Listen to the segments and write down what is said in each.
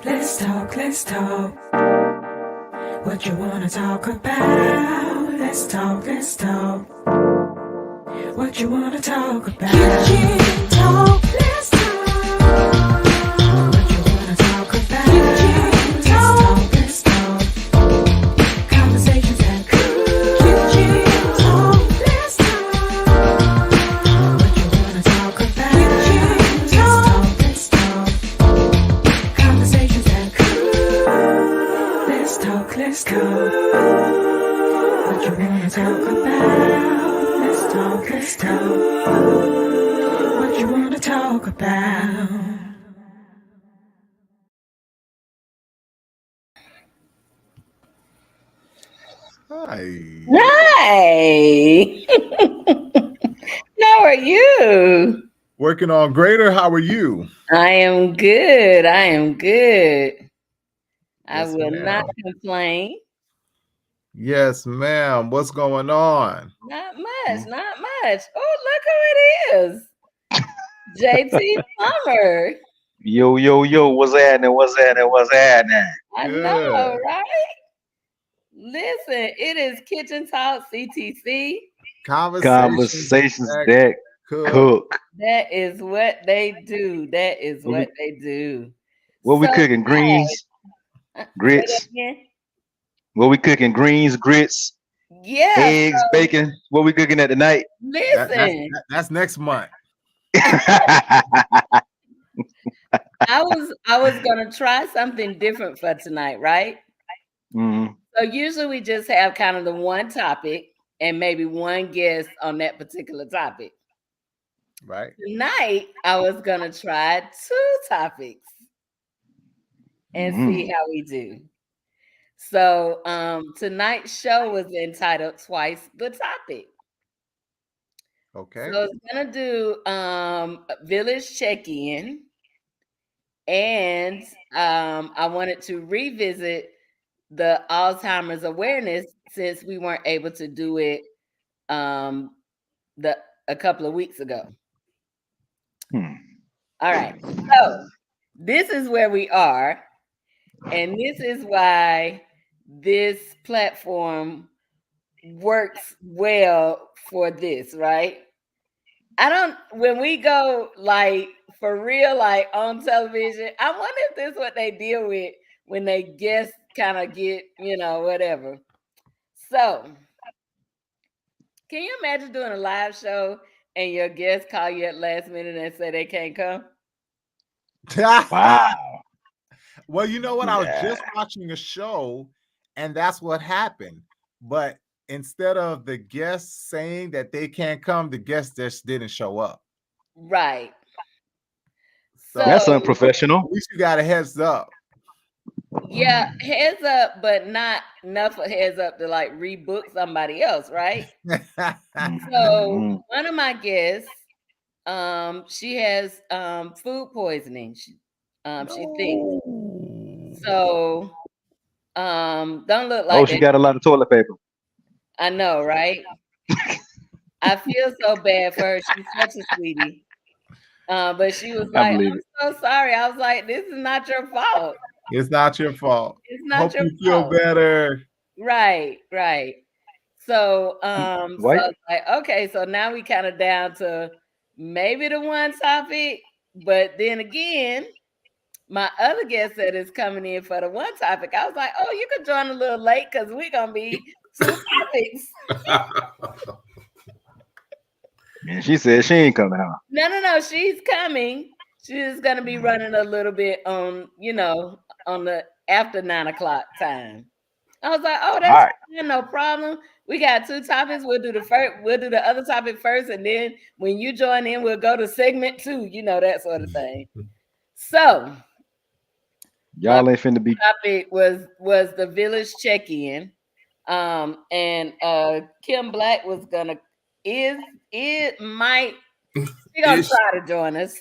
Let's talk, let's talk. What you wanna talk about? Let's talk, let's talk. What you wanna talk about? Kitchen talk, let's talk. What you wanna talk about? Kitchen talk, let's talk. Conversations that cool. Kitchen talk, let's talk. What you wanna talk about? Kitchen talk, let's talk. Conversations that cool. Let's talk, let's talk. What you wanna talk about? Let's talk, let's talk. What you wanna talk about? Hi. Hi. How are you? Working on greater. How are you? I am good. I am good. I Yes, will ma'am. not complain. Yes, ma'am. What's going on? Not much. Not much. Oh, look who it is. JT Plummer. Yo, what's happening? What's happening? What's happening? I Good. know, right? Listen, it is Kitchen Talk CTC. Conversations that that cook. That is what they do. That is What what we, they do. what we So, cooking? Greens, say that grits. again. What we cooking? Greens, grits, Yeah. eggs, So, bacon. What we cooking at the night? listen. That's next month. I was gonna try something different for tonight, right? Mhm. So usually we just have kind of the one topic and maybe one guest on that particular topic. Right. Tonight I was gonna try two topics and see how we do. So tonight's show was entitled Twice the Topic. Okay. So I was gonna do village check-in, and I wanted to revisit the Alzheimer's awareness since we weren't able to do it a couple of weeks ago. All right. So this is where we are, and this is why this platform works well for this, right? When we go like for real, like on television, I wonder if this is what they deal with when they guests kind of get, whatever. So, can you imagine doing a live show and your guests call you at last minute and say they can't come? Wow. Well, you know what? I was Yeah. just watching a show, and that's what happened. But instead of the guests saying that they can't come, the guests just didn't show up. Right. That's So, At unprofessional. least you got a heads up. yeah, heads up, but not enough of heads up to like rebook somebody else, right? So one of my guests, she has food poisoning. She thinks so. Don't look like She that. got a lot of toilet paper. I know, right? I feel so bad for her. She's such a sweetie. But she was I like, believe I'm it. so sorry. I was like, this is not your fault. It's not your fault. It's not Hope your you feel fault. better. Right. So so Right? I was like, okay, so now we kind of down to maybe the one topic, but then again, my other guest that is coming in for the one topic, I was like, oh, you could join a little late because we're gonna be two topics. And she said she ain't coming out. No, she's coming. She's gonna be running a little bit on, on the after 9 o'clock time. I was like, oh, that's fine, no problem. We got two topics. We'll do the other topic first, and then when you join in, we'll go to segment 2, that sort of thing. So Y'all ain't finna be. topic was the village check-in. And Kim Black was gonna might she's gonna try to join us.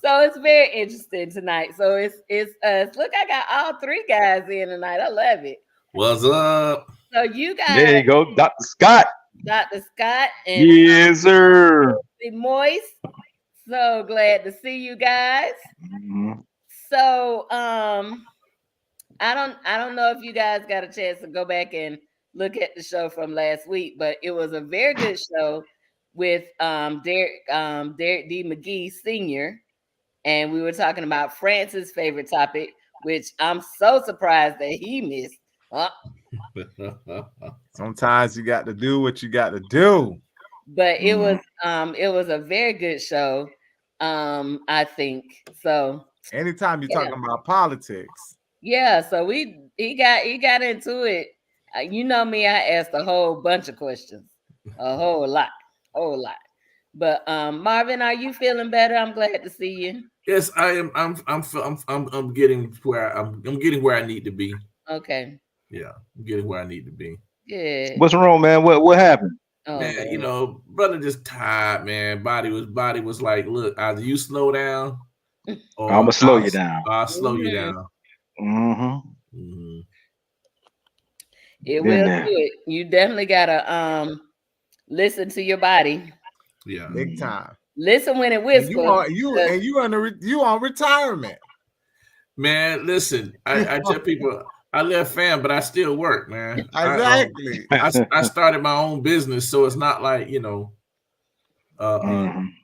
So it's very interesting tonight. So it's us. Look, I got all three guys in tonight. I love it. What's up? So you guys, There you go, Dr. Scott. Dr. Scott and Yes, sir. Moist. So glad to see you guys. Mhm. So I don't know if you guys got a chance to go back and look at the show from last week, but it was a very good show with Derek D. McGee Sr. And we were talking about France's favorite topic, which I'm so surprised that he missed. Sometimes you got to do what you got to do. But it was a very good show. I think so. Anytime you're talking about politics. Yeah, so he got into it. You know me, I asked a whole bunch of questions, a whole lot. But Marvin, are you feeling better? I'm glad to see you. Yes, I am. I'm getting where I'm getting where I need to be. Okay. Yeah, I'm getting where I need to be. Good. What's wrong, man? What happened? Oh, Man, you know, brother just tired, man. Body was like, look, either you slow down or I'ma slow you down. I'll slow you down. Mm-hmm. It will do it. You definitely gotta listen to your body. Yeah. Big time. Listen when it whispers. You on retirement. Man, listen, I tell people I left fam, but I still work, man. Exactly. I started my own business, so it's not like, you know,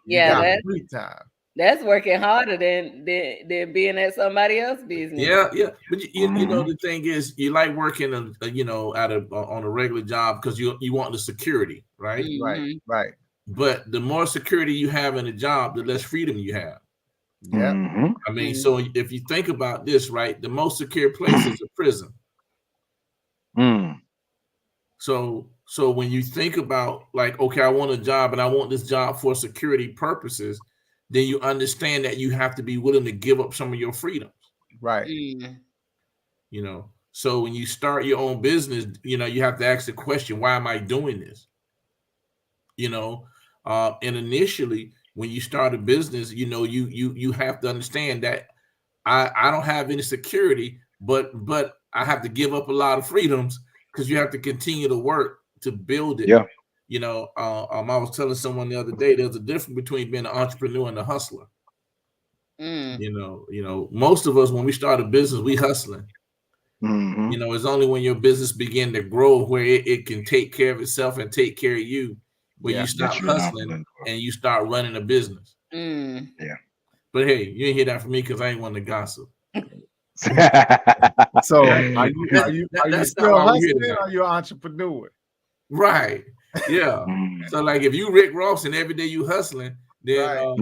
yeah, free time. That's working harder than being at somebody else's business. Yeah. But you know, the thing is, you like working, you know, on a regular job because you want the security, right? Mm-hmm. Right. But the more security you have in a job, the less freedom you have. Yeah. I mean, so if you think about this, right, the most secure place is a prison. So when you think about like, okay, I want a job and I want this job for security purposes, then you understand that you have to be willing to give up some of your freedoms. Right. You know, so when you start your own business, you know, you have to ask the question, why am I doing this? You know, and initially when you start a business, you know, you have to understand that I don't have any security, but I have to give up a lot of freedoms because you have to continue to work to build it. Yeah. You know, I was telling someone the other day, there's a difference between being an entrepreneur and a hustler. You know, most of us, when we start a business, we hustling. You know, it's only when your business begin to grow where it can take care of itself and take care of you, where you stop hustling and you start running a business. Yeah. But hey, you ain't hear that from me because I ain't one to gossip. So are you still hustling or are you an entrepreneur? Right. Yeah. So like if you Rick Ross and every day you hustling, then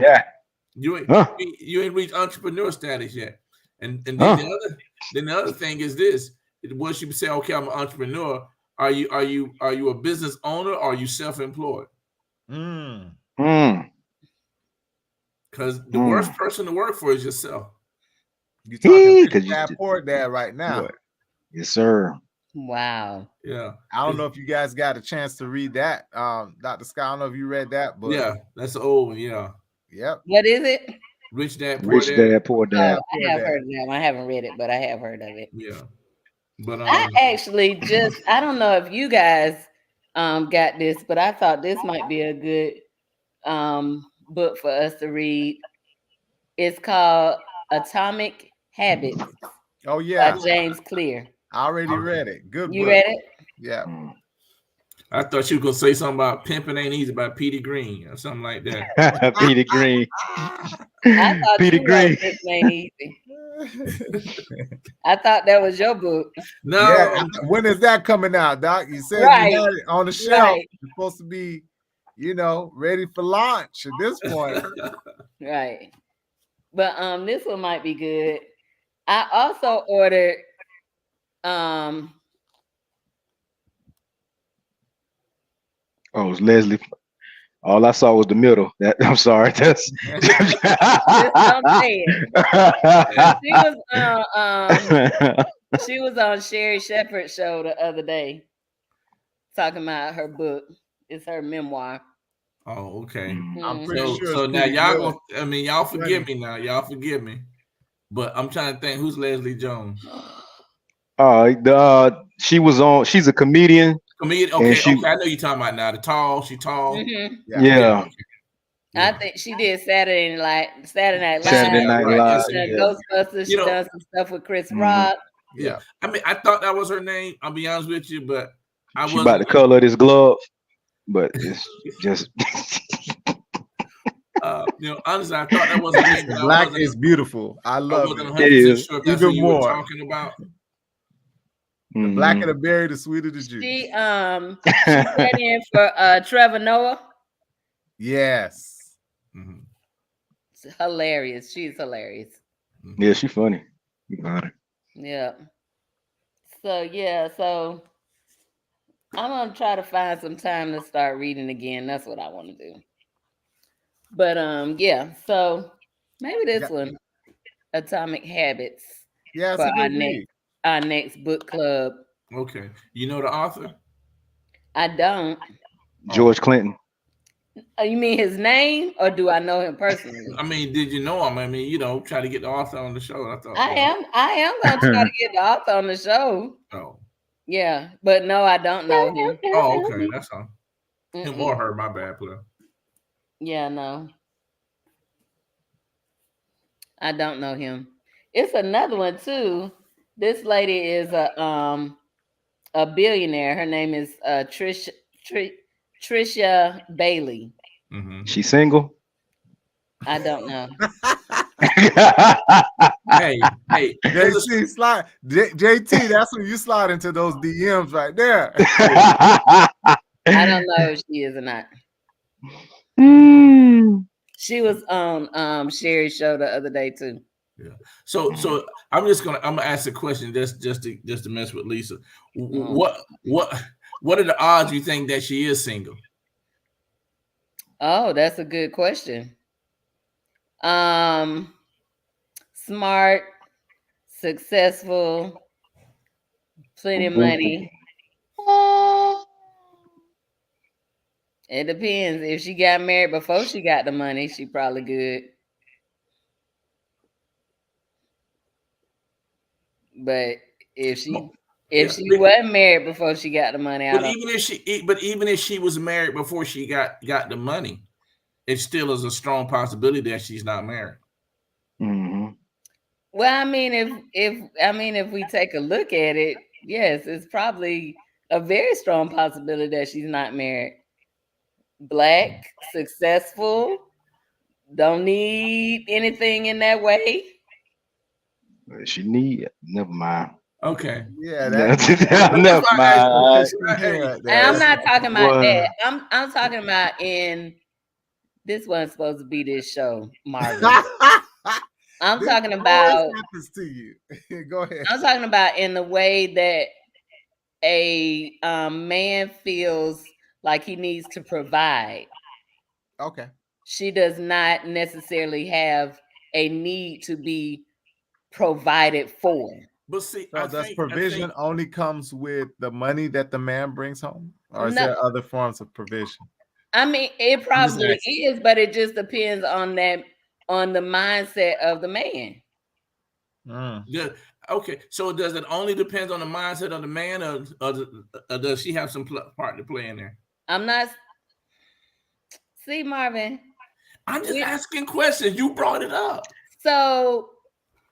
you ain't reached entrepreneur status yet. And then the other thing is this: once you say, okay, I'm an entrepreneur, are you a business owner or are you self-employed? Because the worst person to work for is yourself. You're talking dad, poor dad right now. Yes, sir. Wow. Yeah. I don't know if you guys got a chance to read that. Dr. Scott, I don't know if you read that, but yeah, that's the old one. Yeah. Yep. What is it? Rich Dad, Poor Rich Dad. Dad, Poor Dad. Oh, I have heard of that one. I haven't read it, but I have heard of it. Yeah. But I actually I don't know if you guys got this, but I thought this might be a good book for us to read. It's called Atomic Habits. Oh yeah. By James Clear. I already read it. Good. You read it? Yeah. I thought you were gonna say something about Pimpin' Ain't Easy by Petey Green or something like that. Petey Green. I thought Petey Green. Pimpin' Ain't Easy. I thought that was your book. No. Yeah. When is that coming out, Doc? You said you had it on the shelf. Right. It's supposed to be, you know, ready for launch at this point. Right. But this one might be good. I also ordered Oh, it's Leslie. All I saw was the middle. I'm sorry. That's she was on Sherry Shepherd's show the other day talking about her book. It's her memoir. Oh, okay. I'm pretty sure. So now y'all y'all forgive me now. Y'all forgive me. But I'm trying to think, who's Leslie Jones? She's a comedian. Okay, I know you're talking about now. She tall. Mm-hmm. Yeah. I think she did Saturday Night Live. Saturday Night right. Live. She done Yeah. Ghostbusters. She You know- done some stuff with Chris Mhm. Rock. Yeah. I mean, I thought that was her name. I'll be honest with you, but I She about wasn't. the color of this glove, but it's just Honestly, I thought that was her name, but Black is beautiful. I I love wasn't it. 100% is. sure if that's Even who you were more. talking about. The Mhm. blacker the berry, the sweeter the juice. She sat in for Trevor Noah. Yes. Mhm. It's hilarious. She's hilarious. Yeah, she funny. You got it. Yeah. So I'm gonna try to find some time to start reading again. That's what I want to do. But yeah. So maybe this Yeah. one, Atomic Habits, Yeah, it's for a good read. our next book club. Okay. You know the author? I don't. George Clinton. You mean his name, or do I know him personally? I mean, did you know him? I mean, try to get the author on the show. I thought. I am gonna try to get the author on the show. Oh. Yeah, but no, I don't know him. Oh, okay. That's all. Him Mm-mm. or her, my bad, player. Yeah, no. I don't know him. It's another one too. This lady is a billionaire. Her name is Trisha Bailey. Mm-hmm. She single. I don't know. Hey, JT slide. JT, that's when you slide into those DMs right there. I don't know if she is or not. Mm. She was on Sherry's show the other day too. Yeah. So I'm gonna ask a question just to mess with Lisa. What are the odds you think that she is single? Oh, that's a good question. Smart, successful, plenty of money. It depends. If she got married before she got the money, she probably good. But if she wasn't married before she got the money, even if she was married before she got the money, it still is a strong possibility that she's not married. Mm-hmm. Well, I mean, if we take a look at it, yes, it's probably a very strong possibility that she's not married. Black, successful, don't need anything in that way. She need. Never mind. Okay. Yeah, never mind. I'm not talking about that. I'm talking about in this wasn't supposed to be this show, Marvin. I'm talking about happens to you. Go ahead. I'm talking about in the way that a man feels like he needs to provide. Okay. She does not necessarily have a need to be provided for. But see, so does provision only comes with the money that the man brings home, or is there other forms of provision? I mean, it probably is, but it just depends on the mindset of the man. Yeah. Okay. So does it only depend on the mindset of the man, or does she have some part to play in there? I'm not. See, Marvin. I'm just asking questions. You brought it up. So,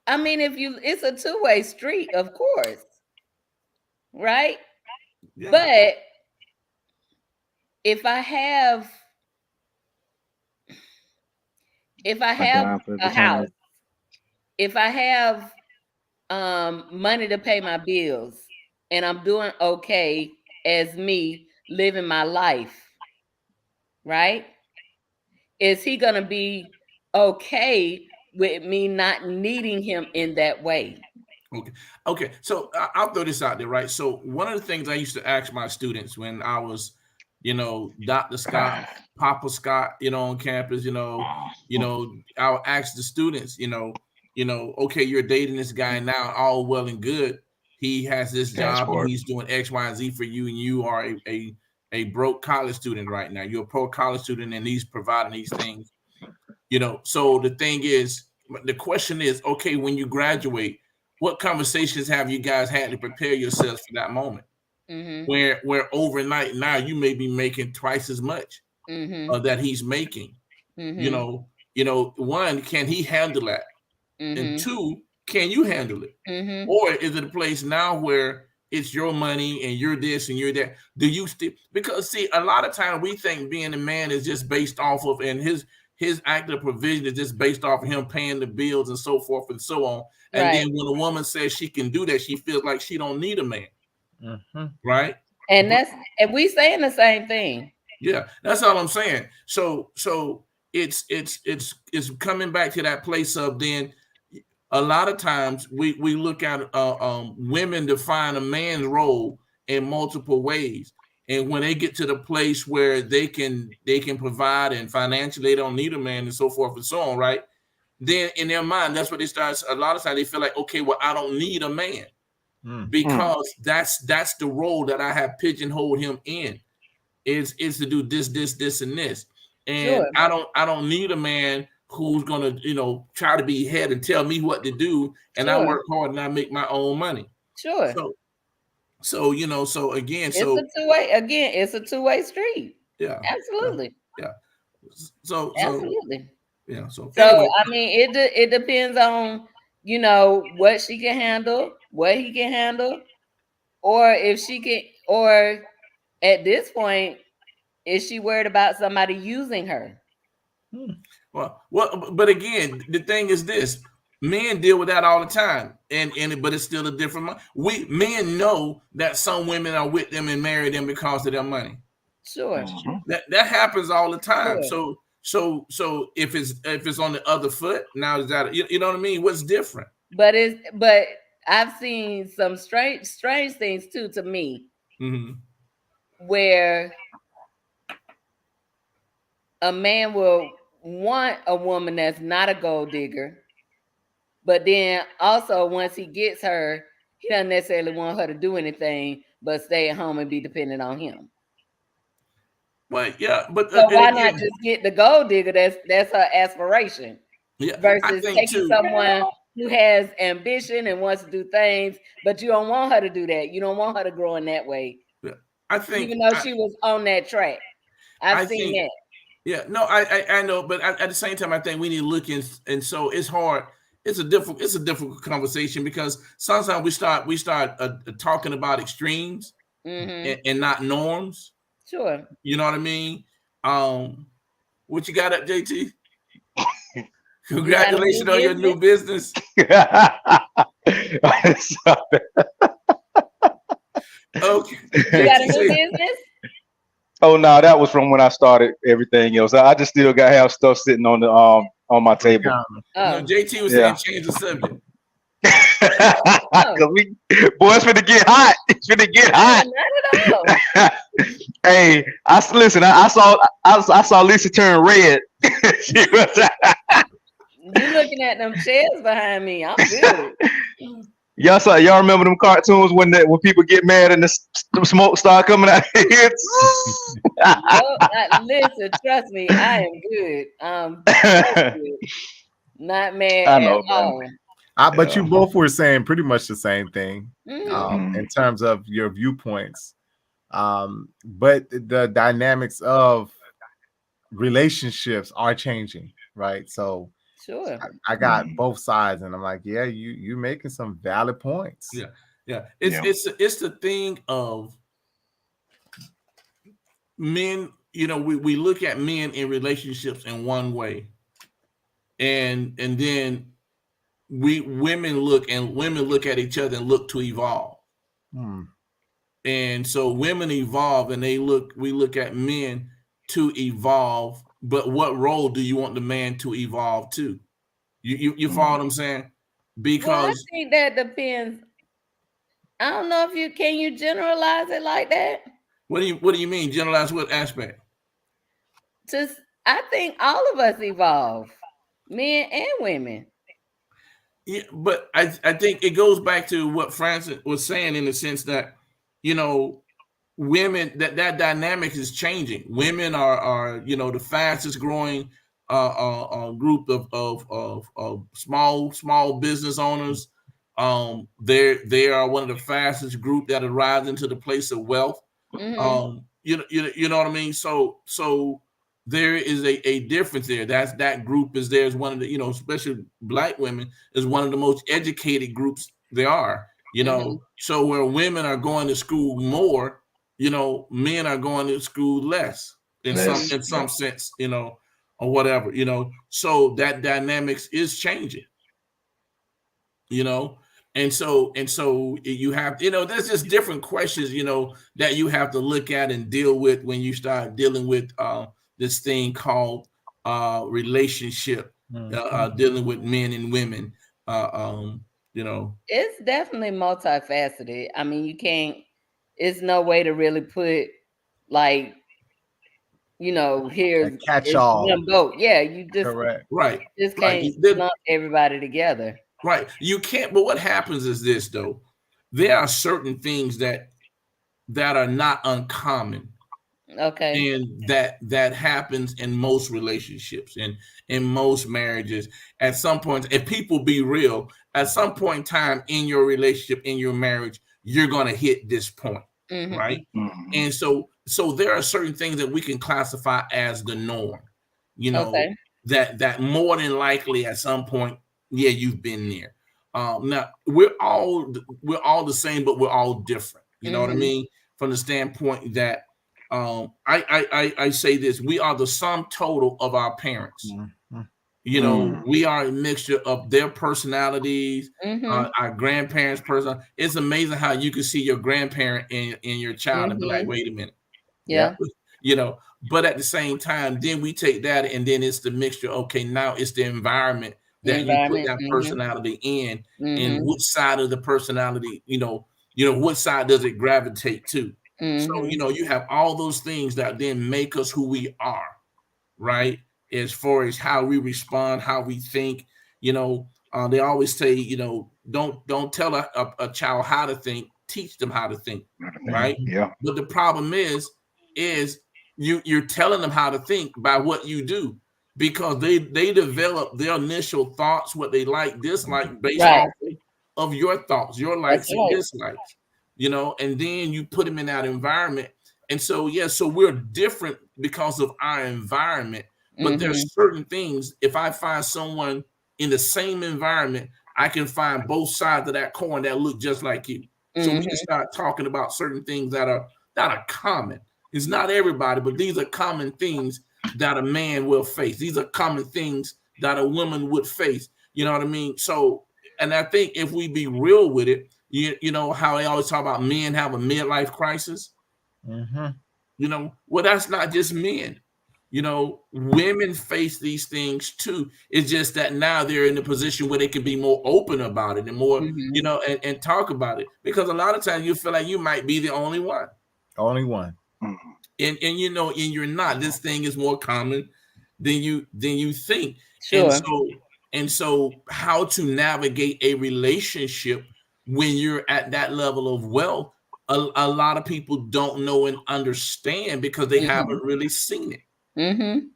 I mean, it's a two-way street, of course, right? Yeah. But if I have a house, if I have money to pay my bills, and I'm doing okay as me living my life, right? Is he gonna be okay with me not needing him in that way? Okay. So I'll throw this out there, right? So one of the things I used to ask my students when I was, Dr. Scott, Papa Scott, on campus, I'll ask the students, okay, you're dating this guy now, all well and good. He has this job and he's doing X, Y, and Z for you, and you are a broke college student right now. You're a poor college student, and he's providing these things. So the question is, okay, when you graduate, what conversations have you guys had to prepare yourselves for that moment? Mm-hmm. Where overnight now you may be making twice as much that he's making. Mm-hmm. One, can he handle that? And Mm-hmm. two, can you handle it? Mm-hmm. Or is it a place now where it's your money and you're this and you're that? Do you still, because see, a lot of times we think being a man is just based off of, and his act of provision is just based off of him paying the bills and so forth and so on. And Right. then when a woman says she can do that, she feels like she don't need a man. Mm-hmm. Right? And we saying the same thing. Yeah, that's all I'm saying. So it's coming back to that place of, then a lot of times we look at women define a man's role in multiple ways, and when they get to the place where they can provide and financially they don't need a man and so forth and so on, right? Then in their mind, that's what they start. A lot of times they feel like, okay, well, I don't need a man because that's the role that I have pigeonholed him in. Is to do this, and this, and Sure. I don't need a man who's gonna try to be head and tell me what to do, and I Sure. work hard and I make my own money. Sure. So again, It's a two-way. Again, it's a two-way street. yeah, Absolutely. yeah. So Absolutely. yeah. So So anyway, I mean, it depends on what she can handle, what he can handle, or if she can, or at this point, is she worried about somebody using her? well, but again, the thing is this: men deal with that all the time, but it's still a different. We men know that some women are with them and marry them because of their money. Sure. That happens all the time. Sure. So if it's on the other foot, now is that you know what I mean? What's different? But I've seen some strange things too to me, where a man will want a woman that's not a gold digger, but then also once he gets her, he doesn't necessarily want her to do anything but stay at home and be dependent on him. Well, yeah, but so why not just get the gold digger? That's her aspiration. Yeah, versus taking someone who has ambition and wants to do things, but you don't want her to do that. You don't want her to grow in that way. Yeah, I think, even though she was on that track, I've seen that. Yeah, no, I know, but at the same time, I think we need to look in, and so it's hard. It's a difficult conversation because sometimes we start talking about extremes and not norms. Sure. You know what I mean? What you got up, JT? Congratulations on your new business. Okay. You got a new business? Oh no, that was from when I started everything else. I just still got to have stuff sitting on the on my table. No, JT was saying change the subject. Cause it's finna get hot. It's finna get hot. Not at all. Hey, listen. I saw Lisa turn red. You looking at them chairs behind me? I'm good. Y'all remember them cartoons when people get mad and the smoke start coming out? Listen, trust me, I am good. Good. Not mad I know, at all. But you both were saying pretty much the same thing Mm-hmm. in terms of your viewpoints. But the dynamics of relationships are changing, right? So sure, I got both sides, and I'm like, yeah, you making some valid points. Yeah. It's the thing of men. We look at men in relationships in one way, and then women look at each other and look to evolve. And so women evolve, and we look at men to evolve. But what role do you want the man to evolve to? You follow what I'm saying? Because I think that depends. I don't know if can you generalize it like that? What do you mean generalize what aspect? I think all of us evolve, men and women. Yeah, but I think it goes back to what Francis was saying in the sense that women that dynamic is changing. Women are the fastest growing group of small business owners. They are one of the fastest group that arrives into the place of wealth. Mm-hmm. You know what I mean. So there is a difference there. That group is there is one of the, especially black women, is one of the most educated groups there are. So where women are going to school more, men are going to school less in some sense, or whatever, so that dynamics is changing, and so you have, there's just different questions, that you have to look at and deal with when you start dealing with this thing called relationship, dealing with men and women, It's definitely multifaceted. I mean, you can't. It's no way to really put like, here's catch it's all. one boat. Yeah, you just Correct. Right. can't lump everybody together. Right. You can't. But what happens is this, though. There are certain things that are not uncommon. Okay. And that happens in most relationships and in most marriages. At some point, if people be real, at some point in time in your relationship, in your marriage, you're gonna hit this point, right? And so there are certain things that we can classify as the norm, Okay. that more than likely at some point, yeah, you've been there. Now we're all the same, but we're all different. You know what I mean? From the standpoint that I say this: we are the sum total of our parents. We are a mixture of their personalities, our grandparents' person. It's amazing how you can see your grandparent in your child and be like, wait a minute. Yeah. But at the same time, then we take that and then it's the mixture. Okay, now it's the environment that you put that personality in, and which side of the personality, what side does it gravitate to? So, you have all those things that then make us who we are, right? As far as how we respond, how we think, they always say, don't tell a child how to think, teach them how to think, right? Yeah. But the problem is you're telling them how to think by what you do, because they develop their initial thoughts, what they like, dislike, based off of your thoughts, your likes and dislikes, and then you put them in that environment. And so, so we're different because of our environment, but there's certain things. If I find someone in the same environment, I can find both sides of that coin that look just like you. So we can start talking about certain things that are common. It's not everybody, but these are common things that a man will face. These are common things that a woman would face. You know what I mean? So, and I think if we be real with it, you know how they always talk about men have a midlife crisis. Well, that's not just men. Women face these things too. It's just that now they're in a position where they can be more open about it and more, and talk about it. Because a lot of times you feel like you might be the only one. Only one. And you're not. This thing is more common than you think. Sure. And so how to navigate a relationship when you're at that level of wealth, a lot of people don't know and understand because they haven't really seen it. And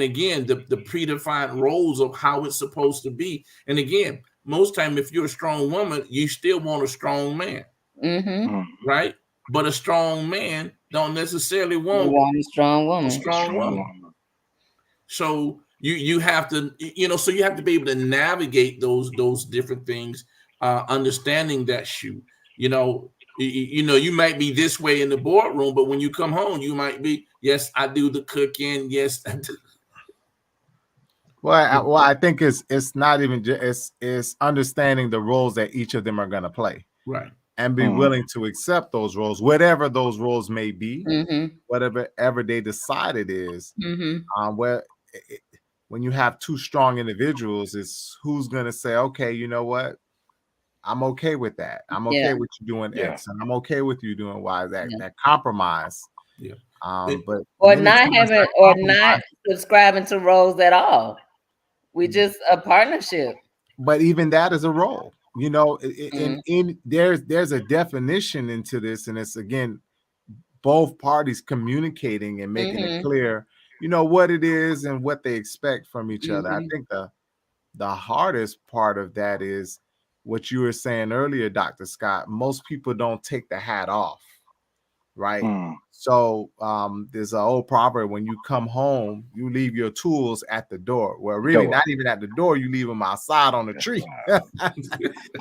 again, the predefined roles of how it's supposed to be. And again, most time, if you're a strong woman, you still want a strong man, right? But a strong man don't necessarily want a strong woman. A strong woman. So you have to, so you have to be able to navigate those different things, understanding that you might be this way in the boardroom, but when you come home, you might be, yes, I do the cooking. Yes. Well, I think it's not even just, it's understanding the roles that each of them are going to play. Right. And be willing to accept those roles, whatever those roles may be, whatever they decide it is. When you have two strong individuals, it's who's going to say, okay, you know what? I'm okay with that. I'm okay with you doing X, and I'm okay with you doing Y. That compromise. Yeah. But not subscribing to roles at all. We just a partnership. But even that is a role. In there's a definition into this, and it's again both parties communicating and making it clear, what it is and what they expect from each other. I think the hardest part of that is what you were saying earlier, Dr. Scott. Most people don't take the hat off, right? So there's an old proverb: when you come home, you leave your tools at the door. Well, really, not even at the door. You leave them outside on the tree.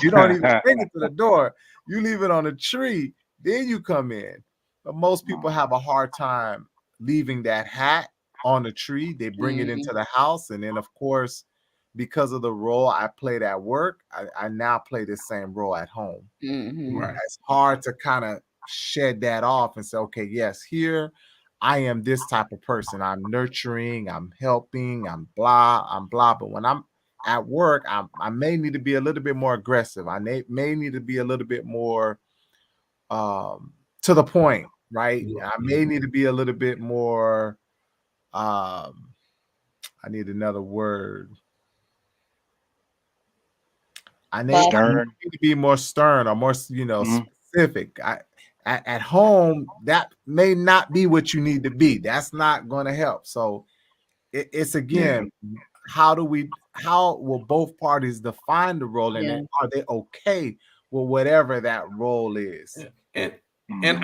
You don't even bring it to the door. You leave it on the tree. Then you come in. But most people have a hard time leaving that hat on the tree. They bring it into the house, and then of course, because of the role I played at work, I now play the same role at home. Right. It's hard to kind of shed that off and say, okay, yes, here I am this type of person. I'm nurturing, I'm helping, I'm blah. But when I'm at work, I may need to be a little bit more aggressive. I may need to be a little bit more to the point, right? I may need to be a little bit more I need another word. I need to be more stern or more, specific. At home, that may not be what you need to be. That's not going to help. So it's again, how will both parties define the role, and then are they okay with whatever that role is? And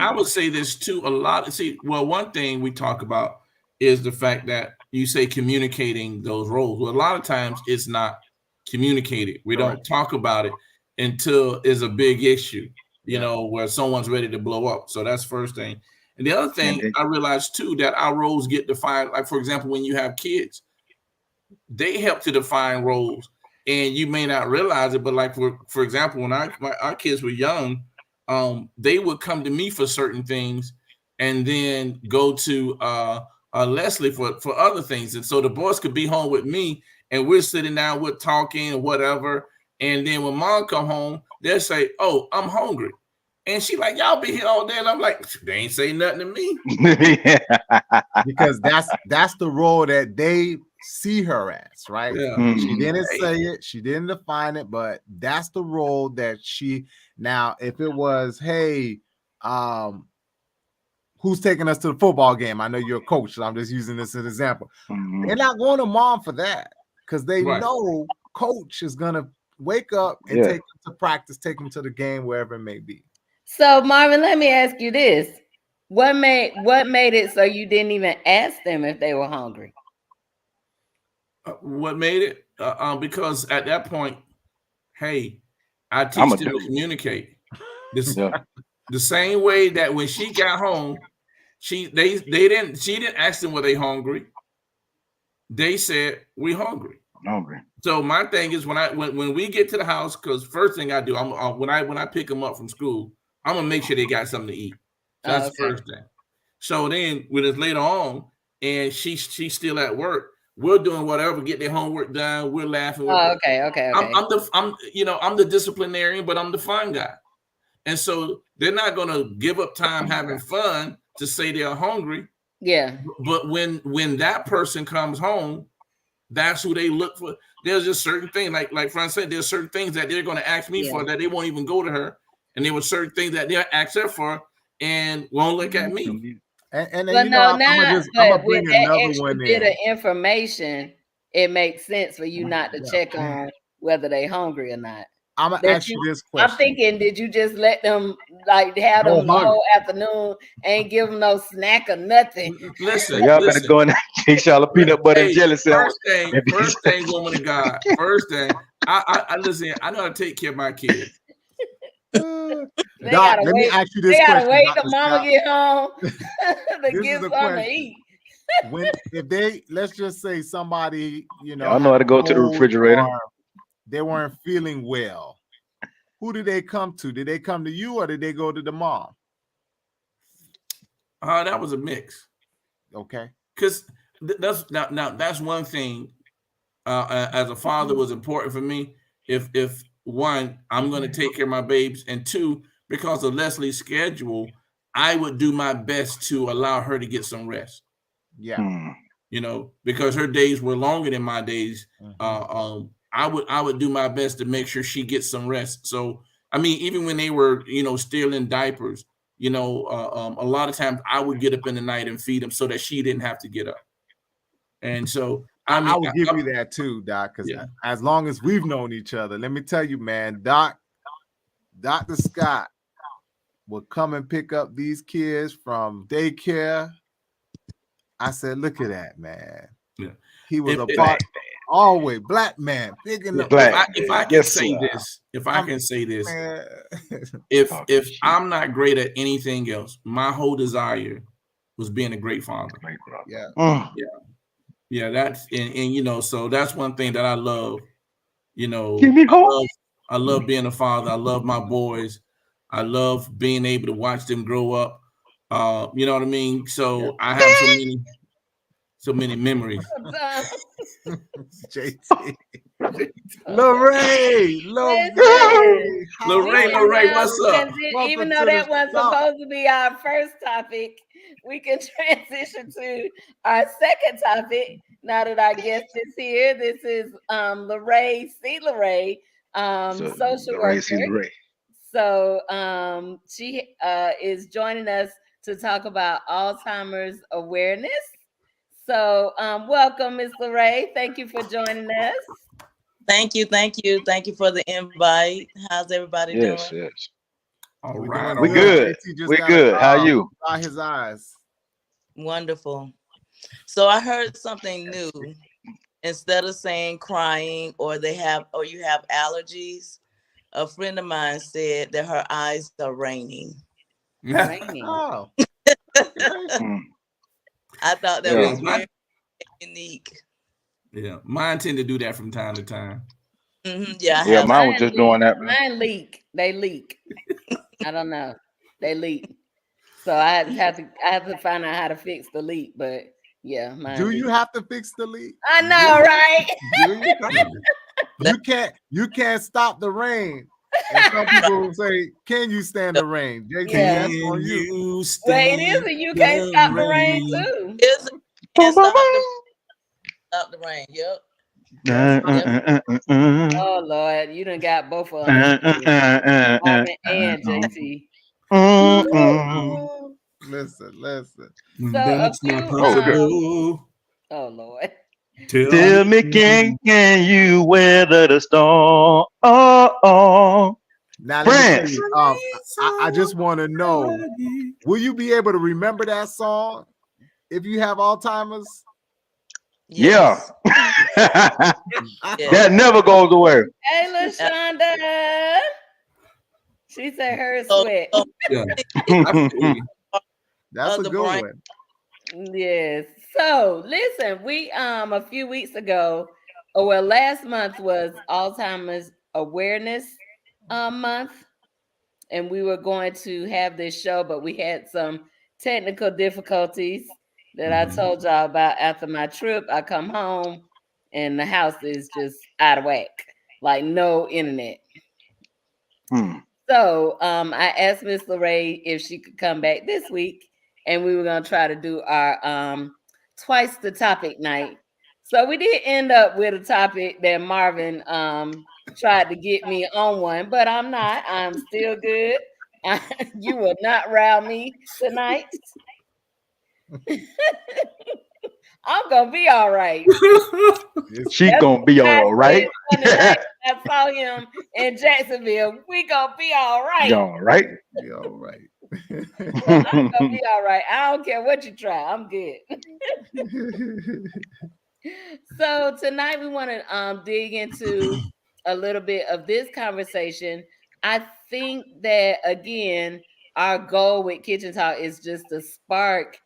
I would say this too. One thing we talk about is the fact that you say communicating those roles. Well, a lot of times it's not communicated. We don't talk about it until it's a big issue, where someone's ready to blow up. So that's first thing. And the other thing I realized too, that our roles get defined. Like, for example, when you have kids, they help to define roles, and you may not realize it. But like, for example, when our kids were young, they would come to me for certain things and then go to Leslie for other things. And so the boys could be home with me, and we're sitting down, we're talking or whatever. And then when mom come home, they'll say, "Oh, I'm hungry." And she like, "Y'all be here all day." And I'm like, "They ain't say nothing to me." Because that's the role that they see her as, right? Yeah. She didn't say it, she didn't define it, but that's the role that she. Now, if it was, hey, who's taking us to the football game? I know you're a coach, so I'm just using this as an example. They're not going to mom for that because they know coach is gonna wake up and take them to practice, take them to the game, wherever it may be. So Marvin, let me ask you this. What made it so you didn't even ask them if they were hungry? What made it? Because at that point, hey, I teach them to communicate. The same way that when she got home, she didn't ask them were they hungry. They said, "We hungry." So my thing is when we get to the house, because first thing I do, when I pick them up from school, I'm gonna make sure they got something to eat. So that's the first thing. So then when it's later on and she's still at work, we're doing whatever, get their homework done. We're laughing. Okay. I'm the disciplinarian, but I'm the fun guy. And so they're not gonna give up time having fun to say they're hungry. Yeah. But when that person comes home, that's who they look for. There's just certain things, like Fran said, there's certain things that they're going to ask me for that they won't even go to her, and there were certain things that they'll ask her for and won't look at me. And but I'm gonna bring another one in. Of information, it makes sense for you not to check on whether they're hungry or not. I'm gonna ask you this question. I'm thinking, did you just let them have them the whole afternoon, ain't give them no snack or nothing? Listen, y'all better go in and y'all a peanut butter and jelly sandwich. First thing, woman of God. First thing, I listen. I know how to take care of my kids. Doc, let me ask you this question. They gotta wait till mama get home to get something to eat. If they, let's just say somebody, I know how to go to the refrigerator. They weren't feeling well. Who did they come to? Did they come to you or did they go to the mom? That was a mix. Okay. Because that's one thing. As a father, was important for me. If one, I'm going to take care of my babes, and two, because of Leslie's schedule, I would do my best to allow her to get some rest. Yeah. Because her days were longer than my days. I would do my best to make sure she gets some rest. So, I mean, even when they were, still in diapers, a lot of times I would get up in the night and feed them so that she didn't have to get up. And so, I would give you that too, Doc, because as long as we've known each other, let me tell you, man, Dr. Scott would come and pick up these kids from daycare. I said, look at that, man. Yeah. He was a part, always black man, picking up. If I can say this, if I'm not great at anything else, my whole desire was being a great father. Yeah. Yeah. That's and so that's one thing that I love. I love being a father. I love my boys. I love being able to watch them grow up. You know what I mean? So I have so many memories. JT. Lauray, what's up? Even though that was supposed to be our first topic, we can transition to our second topic. Now that our guest is here, this is Larae C. Lauray, social worker. So she is joining us to talk about Alzheimer's awareness. So welcome, Ms. Lauray. Thank you for joining us. Thank you for the invite. How's everybody doing? Yes. All right, we're good. We're good. How are you? By his eyes. Wonderful. So I heard something new. Instead of saying crying or you have allergies, a friend of mine said that her eyes are raining. Oh. I thought that was very unique. Yeah, mine tend to do that from time to time. Mm-hmm. Yeah, mine was just doing that. Mine leak. They leak. I don't know. They leak. So I have to find out how to fix the leak. But yeah, mine. Do you have to fix the leak? I know, right? You can't stop the rain. And some people say, "Can you stand the rain?" JT, that's on you. Well, it is, and you can't stop the rain too. Can't stop the rain. Yep. Oh Lord, you done got both of them. Marvin and JT. Listen. So oh Lord. Tell me, can you weather the storm? Now, let me tell you, I just want to know, will you be able to remember that song if you have Alzheimer's? Yes. Yeah. That never goes away. Hey, LaShonda. She said her sweat. That's a good one. Yes. So listen, we a few weeks ago, last month was Alzheimer's Awareness Month, and we were going to have this show, but we had some technical difficulties that I told y'all about after my trip. I come home and the house is just out of whack, like no internet. So I asked Miss Lauray if she could come back this week, and we were gonna try to do our twice the topic night. So we did end up with a topic that Marvin tried to get me on one, but I'm not. I'm still good. You will not row me tonight. I'm gonna be all right. She's gonna be all right. I saw him in Jacksonville. We gonna be all right. All right. Be all right. I'm gonna be all right. I don't care what you try. I'm good. So tonight we want to dig into a little bit of this conversation. I think that again, our goal with Kitchen Talk is just to spark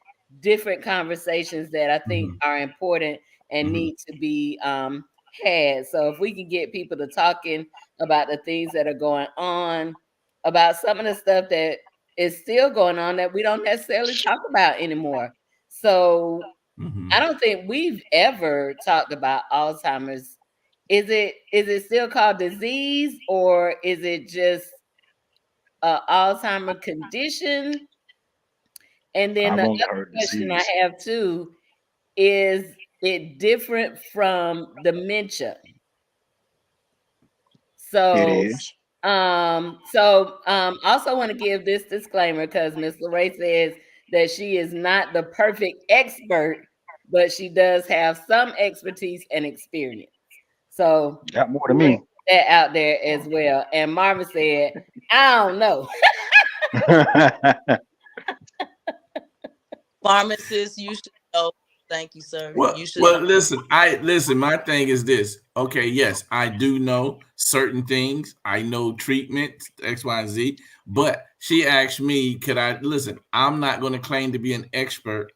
different conversations that I think are important and need to be had. So if we can get people to talking about the things that are going on, about some of the stuff that is still going on that we don't necessarily talk about anymore. So I don't think we've ever talked about Alzheimer's. Is it still called disease, or is it just an Alzheimer condition? And then the other question I have too, is it different from dementia? So it is. Also want to give this disclaimer because Miss Lauray says that she is not the perfect expert, but she does have some expertise and experience. So got more than me. That out there as well. And Marvin said, I don't know. Pharmacists, you should know. Thank you, sir. Well, You should know. well, listen. My thing is this. Okay, yes, I do know certain things. I know treatment X, Y, and Z. But she asked me, could I listen? I'm not going to claim to be an expert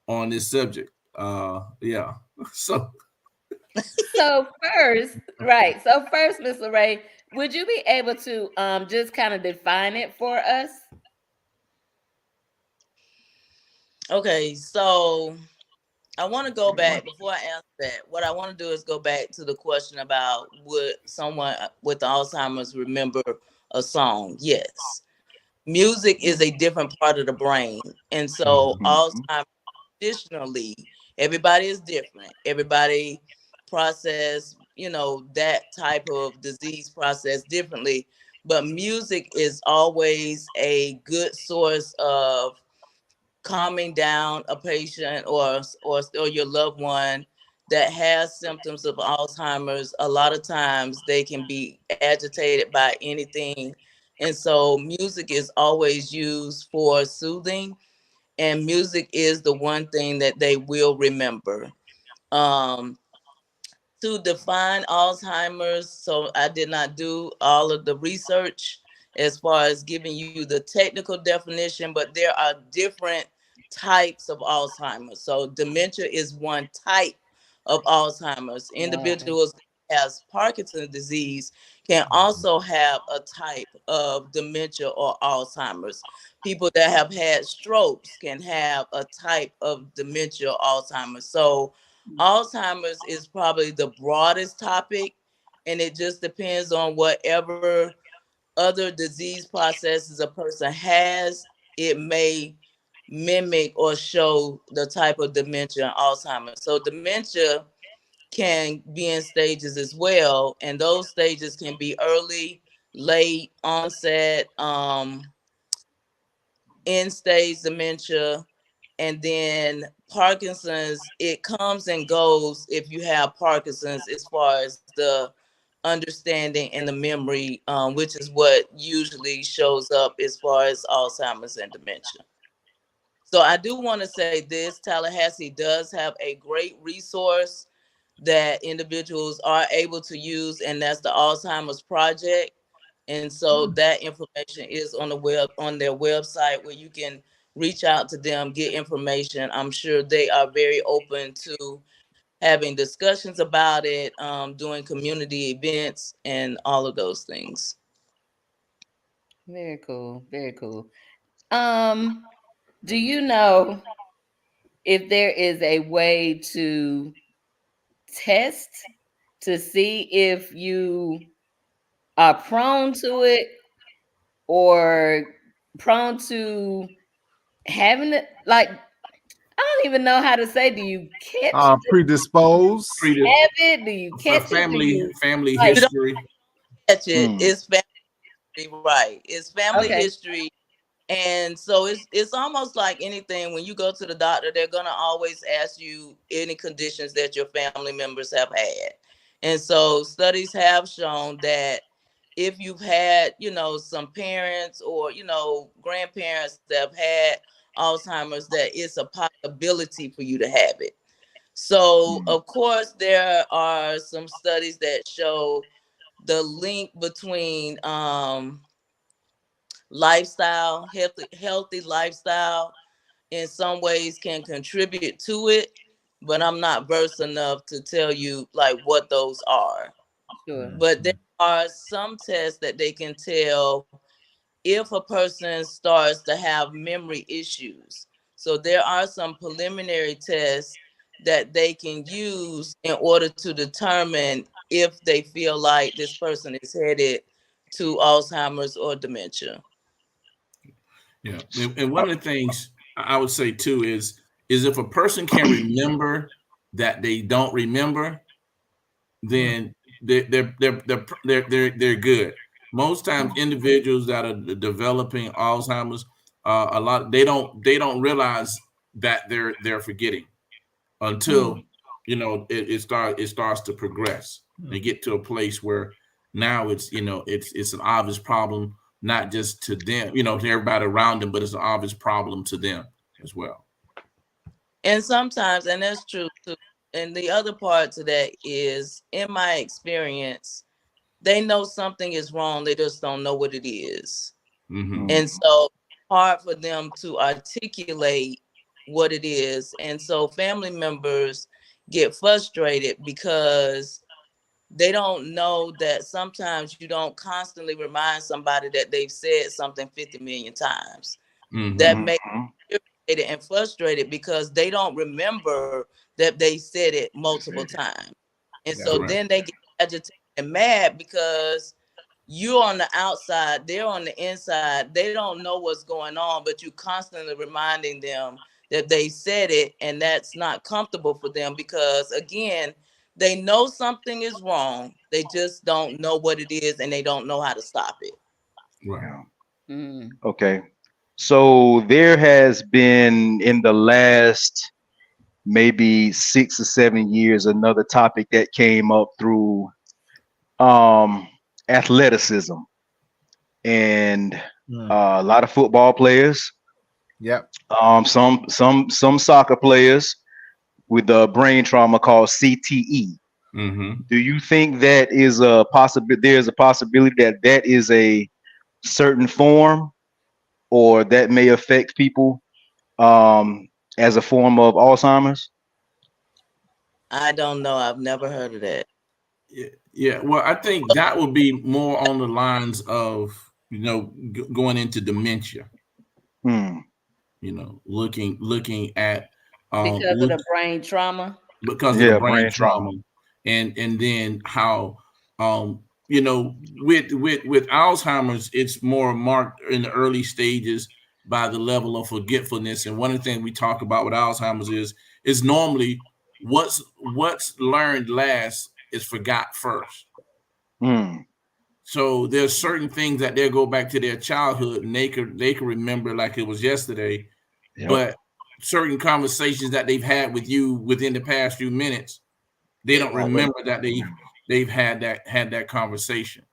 on this subject. Yeah. So So first, right. So first, Miss Lauray, would you be able to just kind of define it for us? Okay, so I want to go back before I answer that. What I want to do is go back to the question about would someone with Alzheimer's remember a song? Yes. Music is a different part of the brain. And so Alzheimer's traditionally, everybody is different. Everybody process, that type of disease process differently. But music is always a good source of calming down a patient or your loved one that has symptoms of Alzheimer's. A lot of times they can be agitated by anything. And so music is always used for soothing, and music is the one thing that they will remember. Um, to define Alzheimer's, so I did not do all of the research as far as giving you the technical definition, but there are different types of Alzheimer's. So dementia is one type of Alzheimer's. Right. Individuals that has Parkinson's disease can also have a type of dementia or Alzheimer's. People that have had strokes can have a type of dementia or Alzheimer's. So Alzheimer's is probably the broadest topic, and it just depends on whatever other disease processes a person has. It may mimic or show the type of dementia and Alzheimer's. So dementia can be in stages as well, and those stages can be early, late onset, end stage dementia, and then Parkinson's. It comes and goes if you have Parkinson's, as far as the understanding and the memory, which is what usually shows up as far as Alzheimer's and dementia. So I do want to say this: Tallahassee does have a great resource that individuals are able to use, and that's the Alzheimer's Project. And so that information is on the web on their website, where you can reach out to them, get information. I'm sure they are very open to having discussions about it, doing community events, and all of those things. Very cool. Very cool. Um, do you know if there is a way to test to see if you are prone to it or prone to having it? Like, I don't even know how to say. Do you catch Predisposed. have it? Do you for catch it? Do family you family like? You don't history. catch it. It's family, right? It's family Okay, history. And so it's almost like anything. When you go to the doctor, they're gonna always ask you any conditions that your family members have had. And so studies have shown that if you've had, some parents or, grandparents that have had Alzheimer's, that it's a possibility for you to have it. So of course there are some studies that show the link between lifestyle, healthy lifestyle in some ways can contribute to it, but I'm not versed enough to tell you like what those are. sure. But there are some tests that they can tell if a person starts to have memory issues. So there are some preliminary tests that they can use in order to determine if they feel like this person is headed to Alzheimer's or dementia. Yeah, and one of the things I would say too is if a person can remember that they don't remember, then they're good. Most times, individuals that are developing Alzheimer's, a lot they don't realize that they're forgetting until it starts to progress and get to a place where now it's it's an obvious problem not just to them, to everybody around them, but it's an obvious problem to them as well. And sometimes, and that's true too. And the other part to that is, in my experience, they know something is wrong. They just don't know what it is. Mm-hmm. And so hard for them to articulate what it is. And so family members get frustrated because they don't know that sometimes you don't constantly remind somebody that they've said something 50 million times. Mm-hmm. That makes them irritated and frustrated because they don't remember that they said it multiple times. And so then they get agitated and mad because you're on the outside, they're on the inside, they don't know what's going on, but you constantly reminding them that they said it, and that's not comfortable for them because, again, they know something is wrong, they just don't know what it is and they don't know how to stop it. Right. Okay. So there has been in the last maybe 6 or 7 years another topic that came up through athleticism, and a lot of football players, Yep. some soccer players with the brain trauma called CTE. Mm-hmm. Do you think that is a possibility? There's a possibility that that is a certain form, or that may affect people as a form of Alzheimer's? I don't know. I've never heard of that. Yeah. Well, I think that would be more on the lines of, going into dementia. Looking at because of the brain trauma. Because of the brain trauma, and then how with Alzheimer's, it's more marked in the early stages by the level of forgetfulness. And one of the things we talk about with Alzheimer's is normally what's learned last is forgot first. So there's certain things that they'll go back to their childhood and they could remember like it was yesterday. Yep. But certain conversations that they've had with you within the past few minutes, they don't remember that they've had that conversation.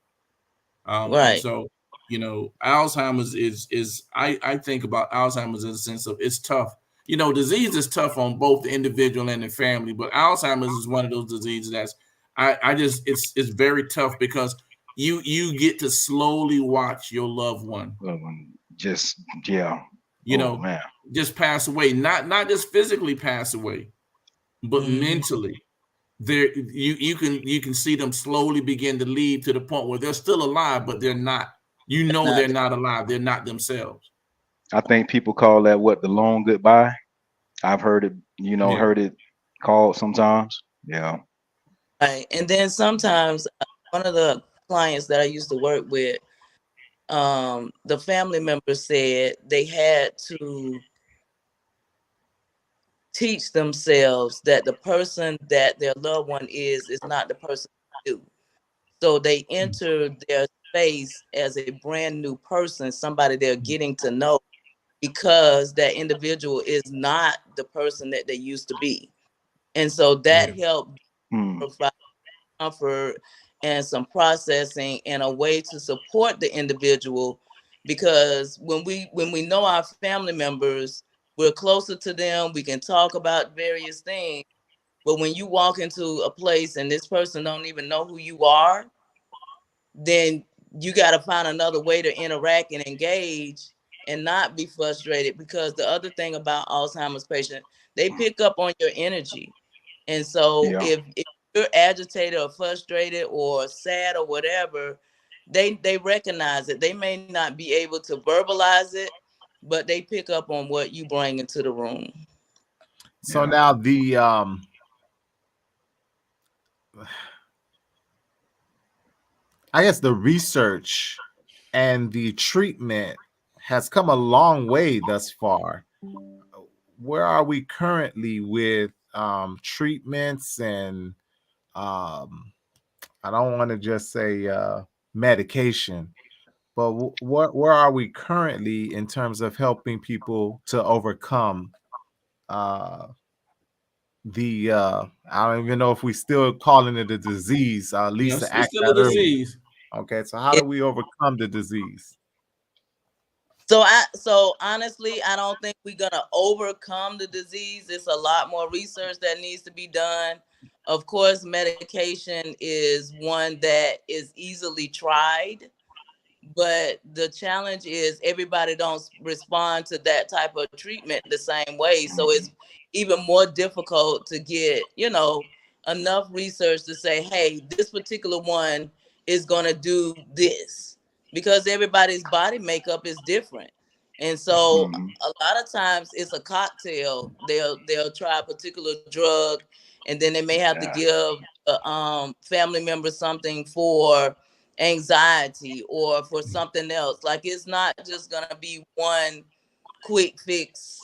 Right. And so, Alzheimer's is I think about Alzheimer's in the sense of it's tough. Disease is tough on both the individual and the family, but Alzheimer's is one of those diseases that's it's very tough because you get to slowly watch your loved one just just pass away, not just physically pass away, but mentally. There you can see them slowly begin to leave to the point where they're still alive, but they're not. They're not alive. They're not themselves. I think people call that the long goodbye. I've heard it, heard it called sometimes. Yeah. Right. And then sometimes one of the clients that I used to work with, the family members said they had to teach themselves that the person that their loved one is not the person they do. So they enter their space as a brand new person, somebody they're getting to know, because that individual is not the person that they used to be. And so that helped provide comfort and some processing and a way to support the individual, because when we know our family members, we're closer to them, we can talk about various things. But when you walk into a place and this person don't even know who you are, then you got to find another way to interact and engage and not be frustrated, because the other thing about Alzheimer's patients, they pick up on your energy. And so if you're agitated or frustrated or sad or whatever, they recognize it. They may not be able to verbalize it, but they pick up on what you bring into the room. So now the I guess the research and the treatment has come a long way thus far. Where are we currently with treatments and I don't want to just say medication, but where are we currently in terms of helping people to overcome the I don't even know if we still calling it a disease, at least to it's act still that a early. disease. Okay, so how do we overcome the disease? So honestly, I don't think we're gonna overcome the disease. It's a lot more research that needs to be done. Of course, medication is one that is easily tried, but the challenge is everybody don't respond to that type of treatment the same way. So it's even more difficult to get, enough research to say, hey, this particular one is going to do this, because everybody's body makeup is different. And so a lot of times it's a cocktail. They'll try a particular drug, and then they may have to give a family member something for anxiety or for something else. Like, it's not just gonna be one quick fix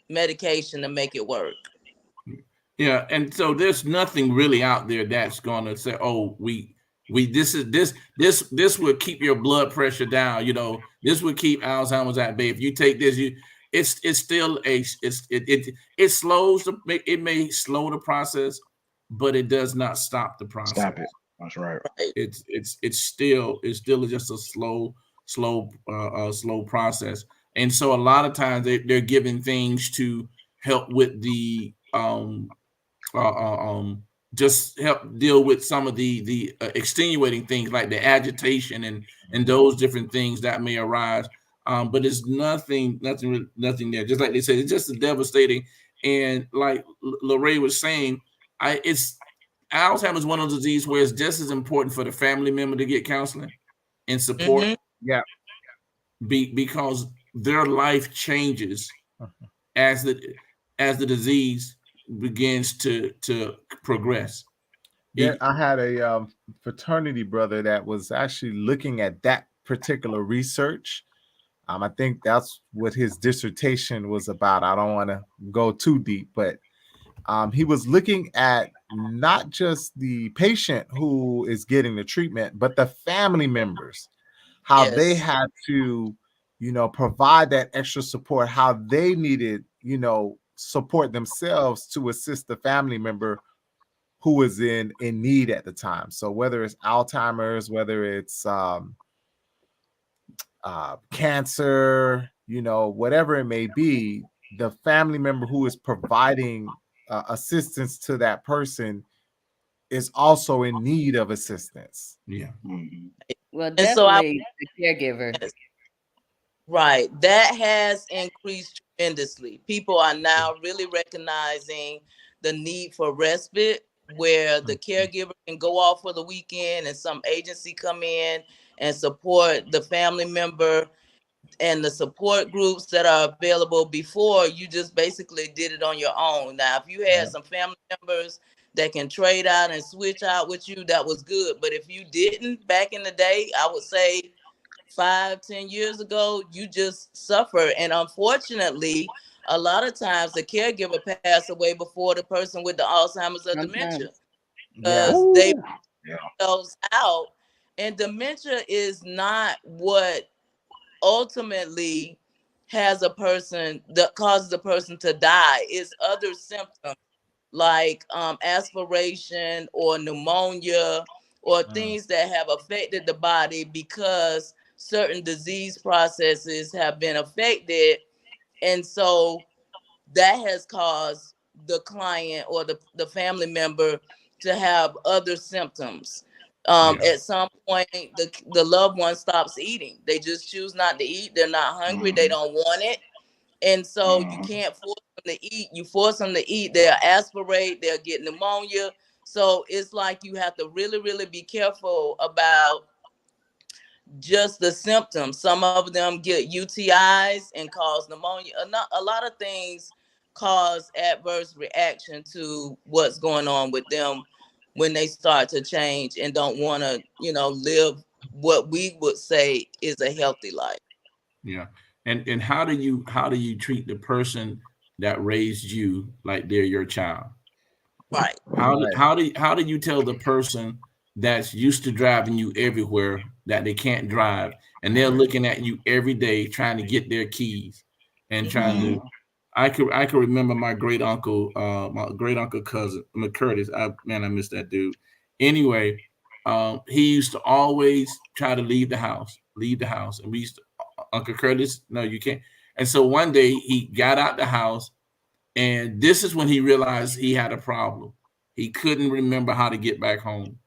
medication to make it work. Yeah, and so there's nothing really out there that's gonna say, "Oh, we this will keep your blood pressure down." This will keep Alzheimer's at bay. If you take this, it's still it slows it may slow the process, but it does not stop the process. Stop it. That's right. It's still just a slow process. And so a lot of times they're giving things to help with the just help deal with some of the extenuating things like the agitation and those different things that may arise. But it's nothing there. Just like they said, it's just devastating. And like Lauray was saying, it's Alzheimer's is one of those diseases where it's just as important for the family member to get counseling and support. Yeah. Because their life changes as the disease begins to progress. Yeah, I had a fraternity brother that was actually looking at that particular research. I think that's what his dissertation was about. I don't want to go too deep, but he was looking at not just the patient who is getting the treatment, but the family members, how they had to, provide that extra support, how they needed, support themselves to assist the family member who was in need at the time. So whether it's Alzheimer's, whether it's cancer, whatever it may be, the family member who is providing assistance to that person is also in need of assistance. Yeah. Well, definitely the caregiver. Right. That has increased tremendously. People are now really recognizing the need for respite, where the caregiver can go off for the weekend and some agency come in and support the family member, and the support groups that are available. Before, you just basically did it on your own. Now, if you had some family members that can trade out and switch out with you, that was good. But if you didn't back in the day, I would say 5-10 years ago, you just suffer. And unfortunately, a lot of times the caregiver passed away before the person with the Alzheimer's or dementia, because they themselves out. And dementia is not what ultimately has a person that causes a person to die. It's other symptoms like aspiration or pneumonia, or things that have affected the body because certain disease processes have been affected. And so that has caused the client or the family member to have other symptoms. At some point, the loved one stops eating. They just choose not to eat. They're not hungry. They don't want it. And so you can't force them to eat. You force them to eat, they'll aspirate, they'll get pneumonia. So it's like you have to really, really be careful about just the symptoms. Some of them get UTIs and cause pneumonia. A lot of things cause adverse reaction to what's going on with them when they start to change and don't want to, live what we would say is a healthy life. Yeah. And how do you treat the person that raised you like they're your child? Right. How do you tell the person that's used to driving you everywhere that they can't drive, and they're looking at you every day trying to get their keys and trying to I could remember my great uncle cousin Curtis. I miss that dude. Anyway, he used to always try to leave the house, and we used to Uncle Curtis, no, you can't. And so one day he got out the house, and this is when he realized he had a problem. He couldn't remember how to get back home.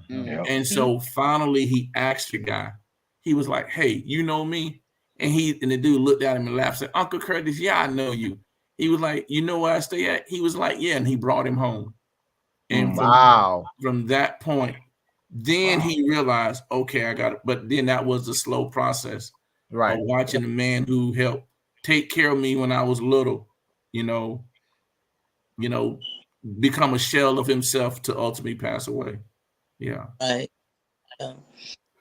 Yep. And so finally he asked the guy, he was like, "Hey, you know me?" And the dude looked at him and laughed, said, "Uncle Curtis, yeah, I know you." He was like, "You know where I stay at?" He was like, "Yeah," and he brought him home. And Wow. from that point, then he realized, okay, I got it. But then that was a slow process of Right. watching a man who helped take care of me when I was little, you know, you know, become a shell of himself to ultimately pass away. Yeah. Right. Yeah.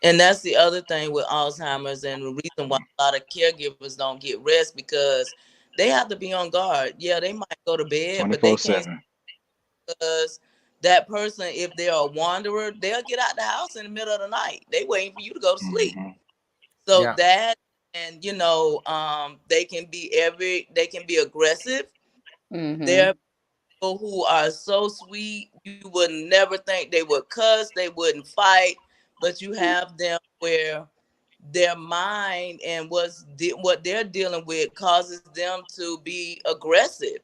And that's the other thing with Alzheimer's, and the reason why a lot of caregivers don't get rest, because they have to be on guard. Yeah, they might go to bed, but they can't, 24/7. because that person, if they're a wanderer, they'll get out the house in the middle of the night. They waiting for you to go to sleep. Mm-hmm. So Yeah. that, and they can be aggressive. There are people who are so sweet, you would never think they would cuss, they wouldn't fight, but you have them where their mind and what they're dealing with causes them to be aggressive.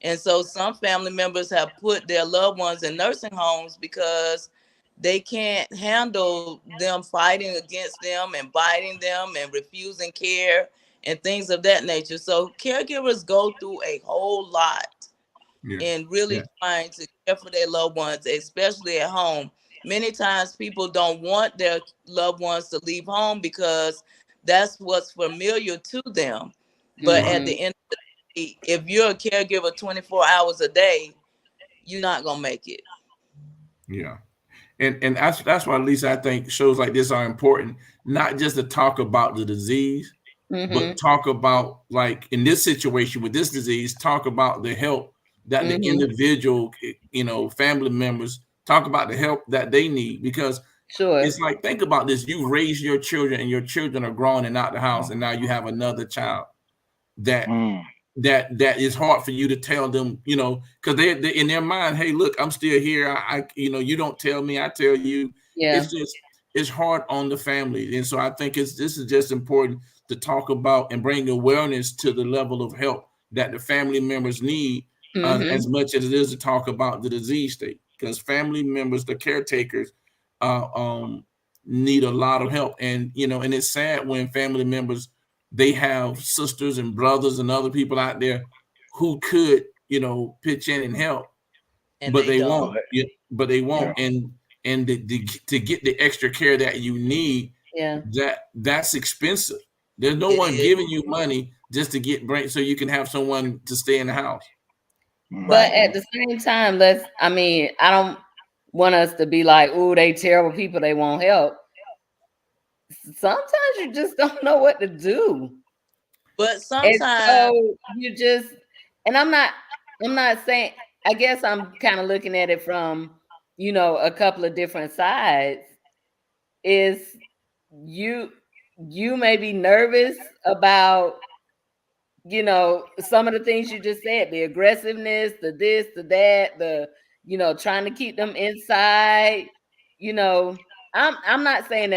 And so some family members have put their loved ones in nursing homes because they can't handle them fighting against them and biting them and refusing care and things of that nature. So caregivers go through a whole lot Yeah. and really Yeah. trying to care for their loved ones, especially at home. Many times people don't want their loved ones to leave home because that's what's familiar to them. But Right. at the end of the day, if you're a caregiver 24 hours a day, you're not going to make it. Yeah. And that's why, Lisa, I think shows like this are important, not just to talk about the disease, but talk about, like in this situation with this disease, talk about the help that the individual, family members, talk about the help that they need. Because Sure. it's like, think about this: you raise your children, and your children are grown and out the house, and now you have another child that Mm. that is hard for you to tell them, because they in their mind, hey, look, I'm still here. You don't tell me, I tell you. Yeah. It's hard on the family, and so I think this is just important to talk about and bring awareness to the level of help that the family members need, as much as it is to talk about the disease state, because family members, the caretakers, uh, um, need a lot of help, and it's sad when family members, they have sisters and brothers and other people out there who could, pitch in and help, And but they they don't. won't. Yeah, but they won't. Yeah. And to get the extra care that you need, Yeah. that's expensive. There's no It one is. giving you money just to so you can have someone to stay in the house. But Right. at the same time, I don't want us to be like, oh, they terrible people, they won't help. Sometimes you just don't know what to do. But And sometimes, so you just, and I'm not saying, I guess I'm kind of looking at it from, a couple of different sides. Is you you may be nervous about, some of the things you just said, the aggressiveness, the this, the that, trying to keep them inside. You know, I'm not saying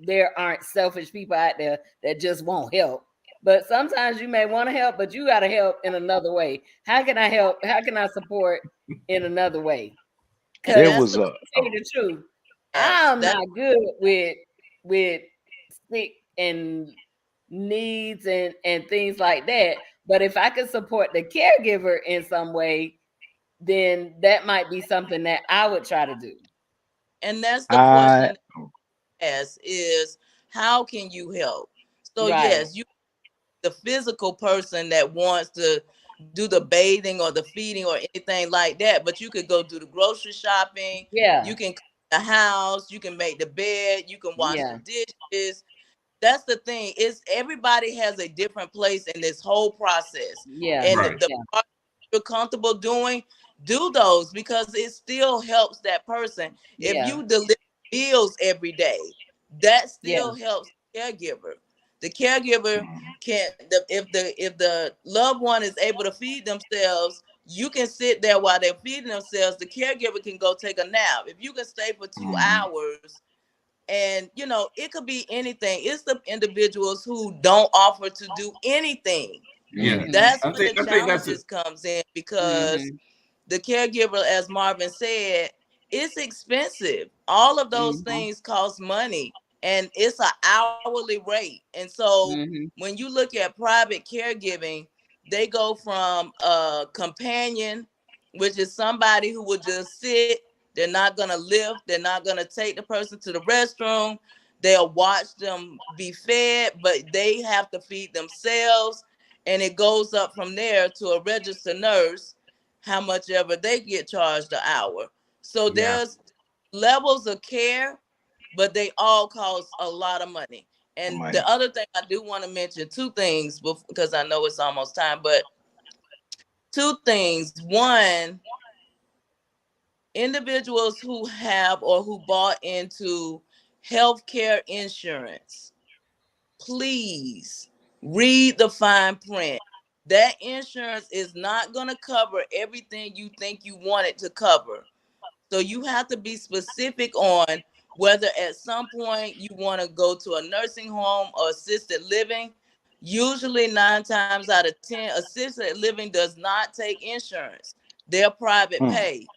there aren't selfish people out there that just won't help. But sometimes you may want to help, but you got to help in another way. How can I help? How can I support in another way? and Because There that's was the to a tell you the truth, yes, I'm not good with sick and needs and things like that. But if I could support the caregiver in some way, then that might be something that I would try to do. and that's the I question asked, is how can you help? So Right. yes, you, the physical person that wants to do the bathing or the feeding or anything like that, but you could go do the grocery shopping, you Yeah. can clean the house, you can make the bed, you can wash the Yeah. dishes. That's the thing, is everybody has a different place in this whole process. Yeah. And Right. the Yeah. part you're comfortable doing, do those, because it still helps that person. If Yeah. you deliver meals every day, that Yeah. still helps the caregiver. The caregiver Mhm. can, if the loved one is able to feed themselves, you can sit there while they're feeding themselves. The caregiver can go take a nap. If you can stay for two Mhm. hours, And you know, it could be anything. It's the individuals who don't offer to do anything. Yeah, That's I when the think that's it. challenges comes in, because the caregiver, as Marvin said, it's expensive. All of those things cost money, and it's an hourly rate. And so when you look at private caregiving, they go from a companion, which is somebody who will just sit. They're not going to lift. They're not going to take the person to the restroom. They'll watch them be fed, but they have to feed themselves. And it goes up from there to a registered nurse, how much ever they get charged an hour. So Yeah. there's levels of care, but they all cost a lot of money. And Money. the other thing I do want to mention, two things, because I know it's almost time, but two things. One, individuals who have or who bought into healthcare insurance, please read the fine print. That insurance is not going to cover everything you think you want it to cover. So you have to be specific on whether at some point you want to go to a nursing home or assisted living. Usually 9 times out of 10, assisted living does not take insurance. They're private pay.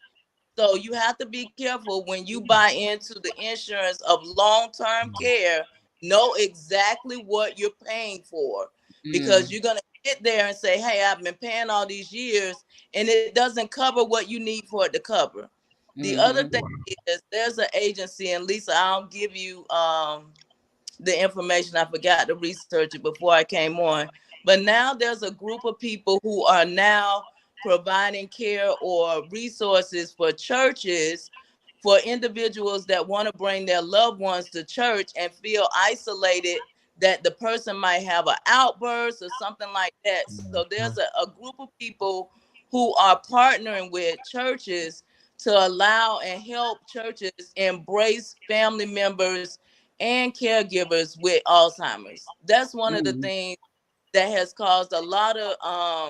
So you have to be careful when you buy into the insurance of long-term care. Know exactly what you're paying for, because you're going to get there and say, hey, I've been paying all these years and it doesn't cover what you need for it to cover. The other thing is there's an agency, and Lisa, I'll give you the information. I forgot to research it before I came on. But now there's a group of people who are now providing care or resources for churches, for individuals that want to bring their loved ones to church and feel isolated, that the person might have an outburst or something like that. So there's a group of people who are partnering with churches to allow and help churches embrace family members and caregivers with Alzheimer's. That's one of the things that has caused a lot of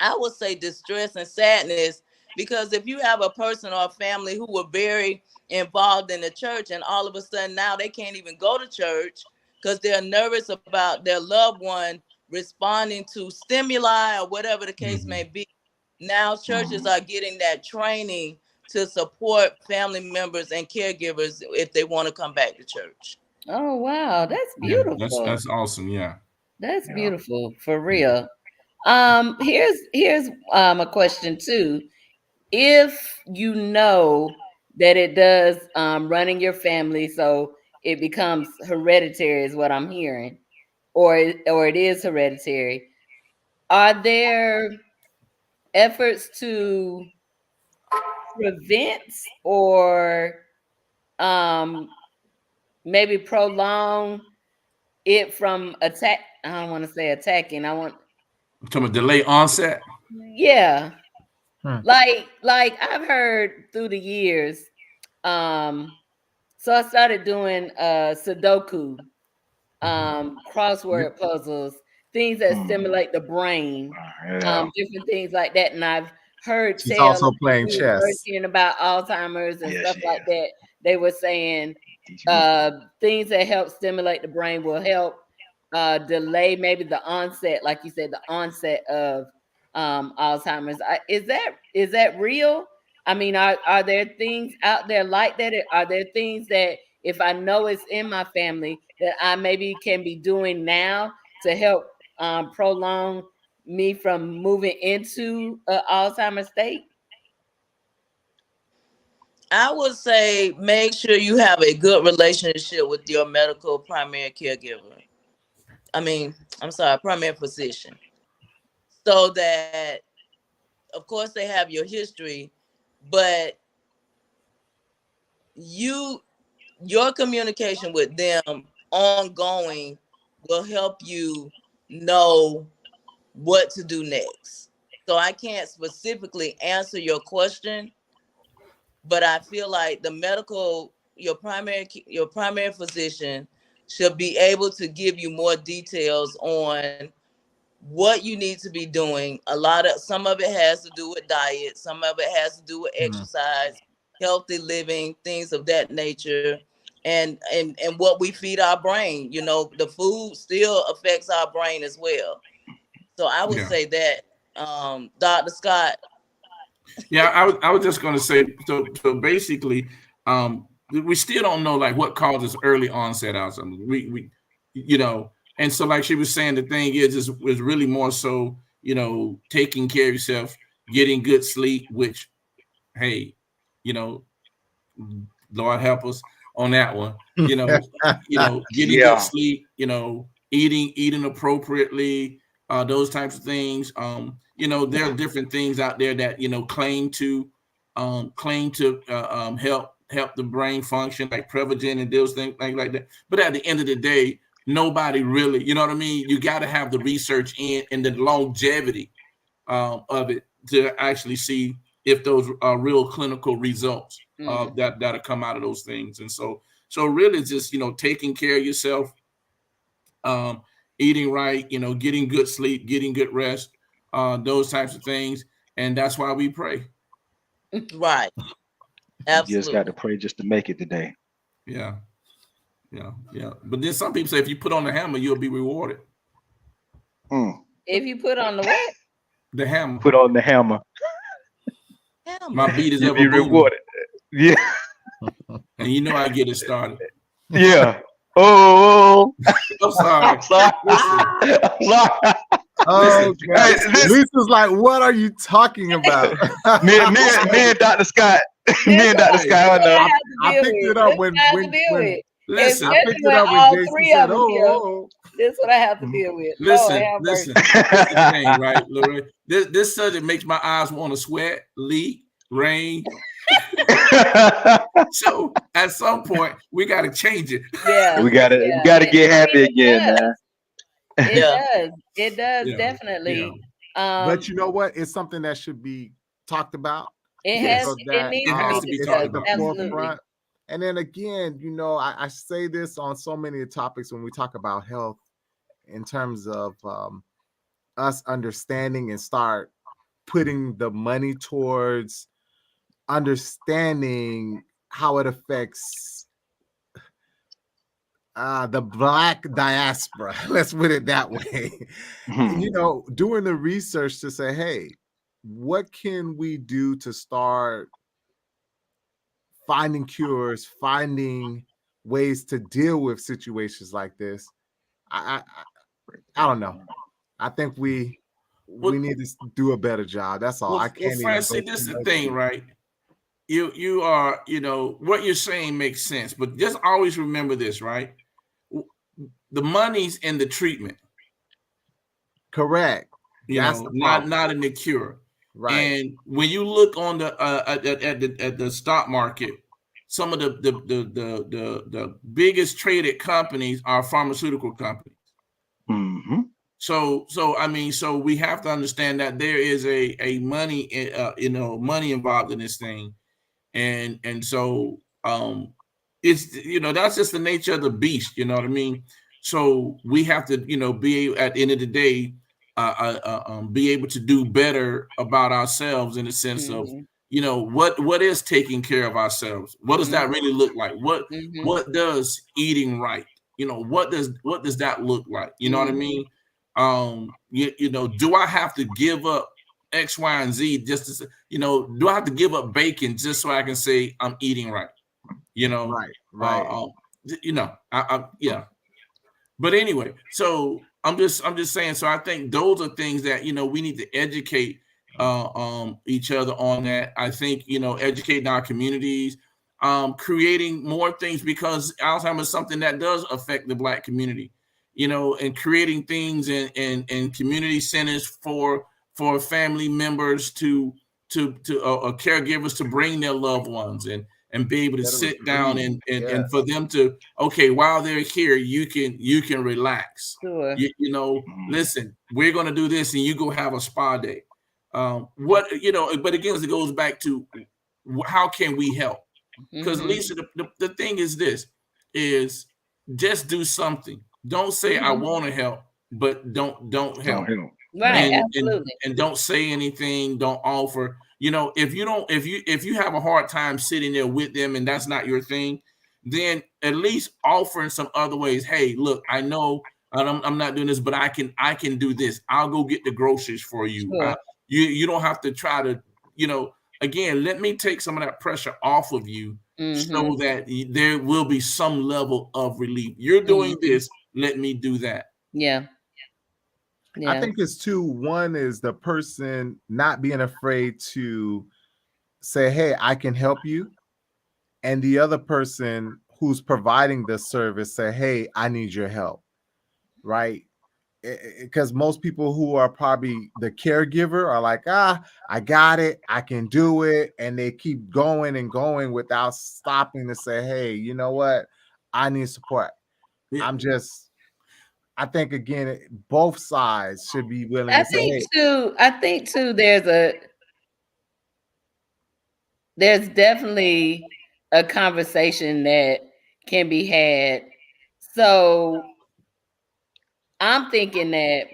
I would say distress and sadness, because if you have a person or a family who were very involved in the church and all of a sudden now they can't even go to church because they're nervous about their loved one responding to stimuli or whatever the case may be. Now churches are getting that training to support family members and caregivers if they want to come back to church. Oh wow, that's Yeah, beautiful. that's awesome. Yeah. That's Yeah. beautiful for real. Here's a question too. If you know that it does run in your family, so it becomes hereditary, is what I'm hearing, or it is hereditary. Are there efforts to prevent or um, maybe prolong it from attack? I don't want to say attacking. I want, I'm talking about delay onset. yeah, Hmm. like I've heard through the years. So I started doing Sudoku, Yep. crossword puzzles, things that stimulate the brain, Yeah. different things like that. And I've heard She's tell also when playing we were chess. researching about Alzheimer's and Yes, stuff she like is. that. They were saying Teaching me. things that help stimulate the brain will help delay maybe the onset, like you said, the onset of Alzheimer's. Is that real? I mean, are there things out there like that? Are there things that if I know it's in my family that I maybe can be doing now to help prolong me from moving into an Alzheimer's state? I would say make sure you have a good relationship with your medical primary caregiver. I mean, I'm sorry, primary physician. So that, of course, they have your history, but you, your communication with them ongoing will help you know what to do next. So I can't specifically answer your question, but I feel like the medical, your primary physician should be able to give you more details on what you need to be doing. Some of it has to do with diet, some of it has to do with Hmm. exercise, healthy living, things of that nature. and what we feed our brain. You know, the food still affects our brain as well. So I would say that, Dr. Scott. Yeah, I was just going to say, so basically, we still don't know like what causes early onset Alzheimer's. We you know, and so like she was saying, the thing is really more so, you know, taking care of yourself, getting good sleep, which, hey, you know, Lord help us on that one. Getting good sleep, eating appropriately, those types of things. There are different things out there that claim to help the brain function, like Prevagen and those things like that. But at the end of the day, nobody really, you know what I mean. You got to have the research and the longevity of it to actually see if those are real clinical results that'll come out of those things. And so really just, taking care of yourself, eating right, getting good sleep, getting good rest, those types of things. And that's why we pray. Right. Absolutely. You just got to pray just to make it today. Yeah. But then some people say if you put on the hammer, you'll be rewarded. If you put on the what? The hammer. Put on the hammer. My beat is You'll ever be rewarded. Yeah. And I get it started. Yeah. Oh. I'm sorry. I'm sorry. Oh, Lisa's like, what are you talking about? me and Dr. Scott. Me and Dr. Scott. I picked it up when listen, I picked it up when Jason said, oh. This is what I have to deal with. Listen. Here's the thing, right, Lauray? This subject makes my eyes want to sweat, leak, rain. So at some point we got to change it. Yeah, we got to get happy again, man. It does definitely. Yeah. But you know what? It's something that should be talked about. It has to be talked about. Absolutely. And then again, I say this on so many topics when we talk about health, in terms of us understanding and start putting the money towards understanding how it affects the Black diaspora. Let's put it that way. Doing the research to say, hey, what can we do to start finding cures, finding ways to deal with situations like this? I don't know. I think we need to do a better job. That's all. I can't. Francie, this is the thing, right? You are, what you're saying makes sense, but just always remember this, right? The money's in the treatment. Correct. Not in the cure. Right. And when you look on the at the stock market, some of the biggest traded companies are pharmaceutical companies. Mm-hmm. So we have to understand that there is a money money involved in this thing, and so it's that's just the nature of the beast. You know what I mean? So we have to be, at the end of the day, be able to do better about ourselves, in the sense of what is taking care of ourselves. What does that really look like? What does eating right? What does that look like? You know what I mean? Do I have to give up X, Y, and Z just to, do I have to give up bacon just so I can say I'm eating right? Right. Yeah. But anyway, so I'm just saying. So I think those are things that we need to educate each other on. That I think educating our communities, creating more things, because Alzheimer's is something that does affect the Black community. And creating things in community centers for family members to caregivers to bring their loved ones and be able to sit down and for them to, okay, while they're here, you can relax. Sure. Listen, we're going to do this, and you go have a spa day. But again, it goes back to how can we help? Because Lisa, the thing is this, is just do something. Don't say I want to help, but don't help. Right, absolutely. And don't say anything. Don't offer. If you have a hard time sitting there with them, and that's not your thing, then at least offering some other ways. Hey, look, I know I'm not doing this, but I can do this. I'll go get the groceries for you. Sure. You don't have to try to, again, let me take some of that pressure off of you so that there will be some level of relief. You're doing this, let me do that. Yeah. I think it's two. One is the person not being afraid to say, hey, I can help you. And the other person who's providing the service say, hey, I need your help. Right? Because most people who are probably the caregiver are like, I got it, I can do it. And they keep going and going without stopping to say, hey, you know what? I need support. Yeah. I think again, both sides should be willing I to say, hey. think too, there's definitely a conversation that can be had. So I'm thinking that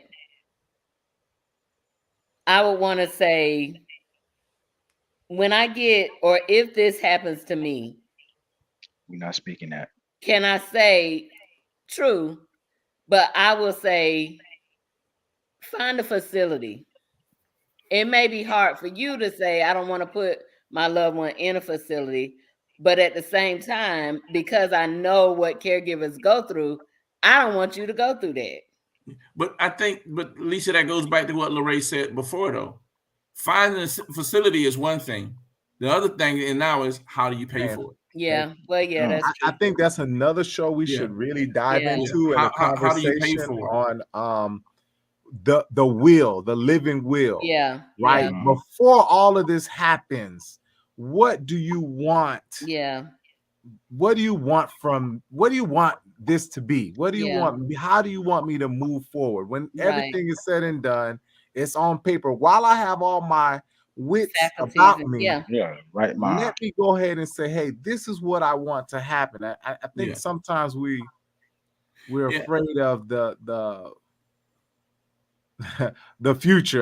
I would want to say, when I get, or if this happens to me, We're not speaking that. can I say true? But I will say, find a facility. It may be hard for you to say, I don't want to put my loved one in a facility. But at the same time, because I know what caregivers go through, I don't want you to go through that. But Lisa, that goes back to what Lauray said before, though. Finding a facility is one thing. The other thing, and now, is how do you pay for it? Yeah. Well, yeah, that's true. I think that's another show we should really dive into, and a How do you pay conversation for it? on the will, the living will. Yeah. Right. Yeah. Before all of this happens, what do you want? Yeah. What do you want this to be? What do you want? How do you want me to move forward? When everything is said and done, it's on paper. While I have all my wits about me, right. Let me go ahead and say, hey, this is what I want to happen. I think sometimes we're afraid of the the future.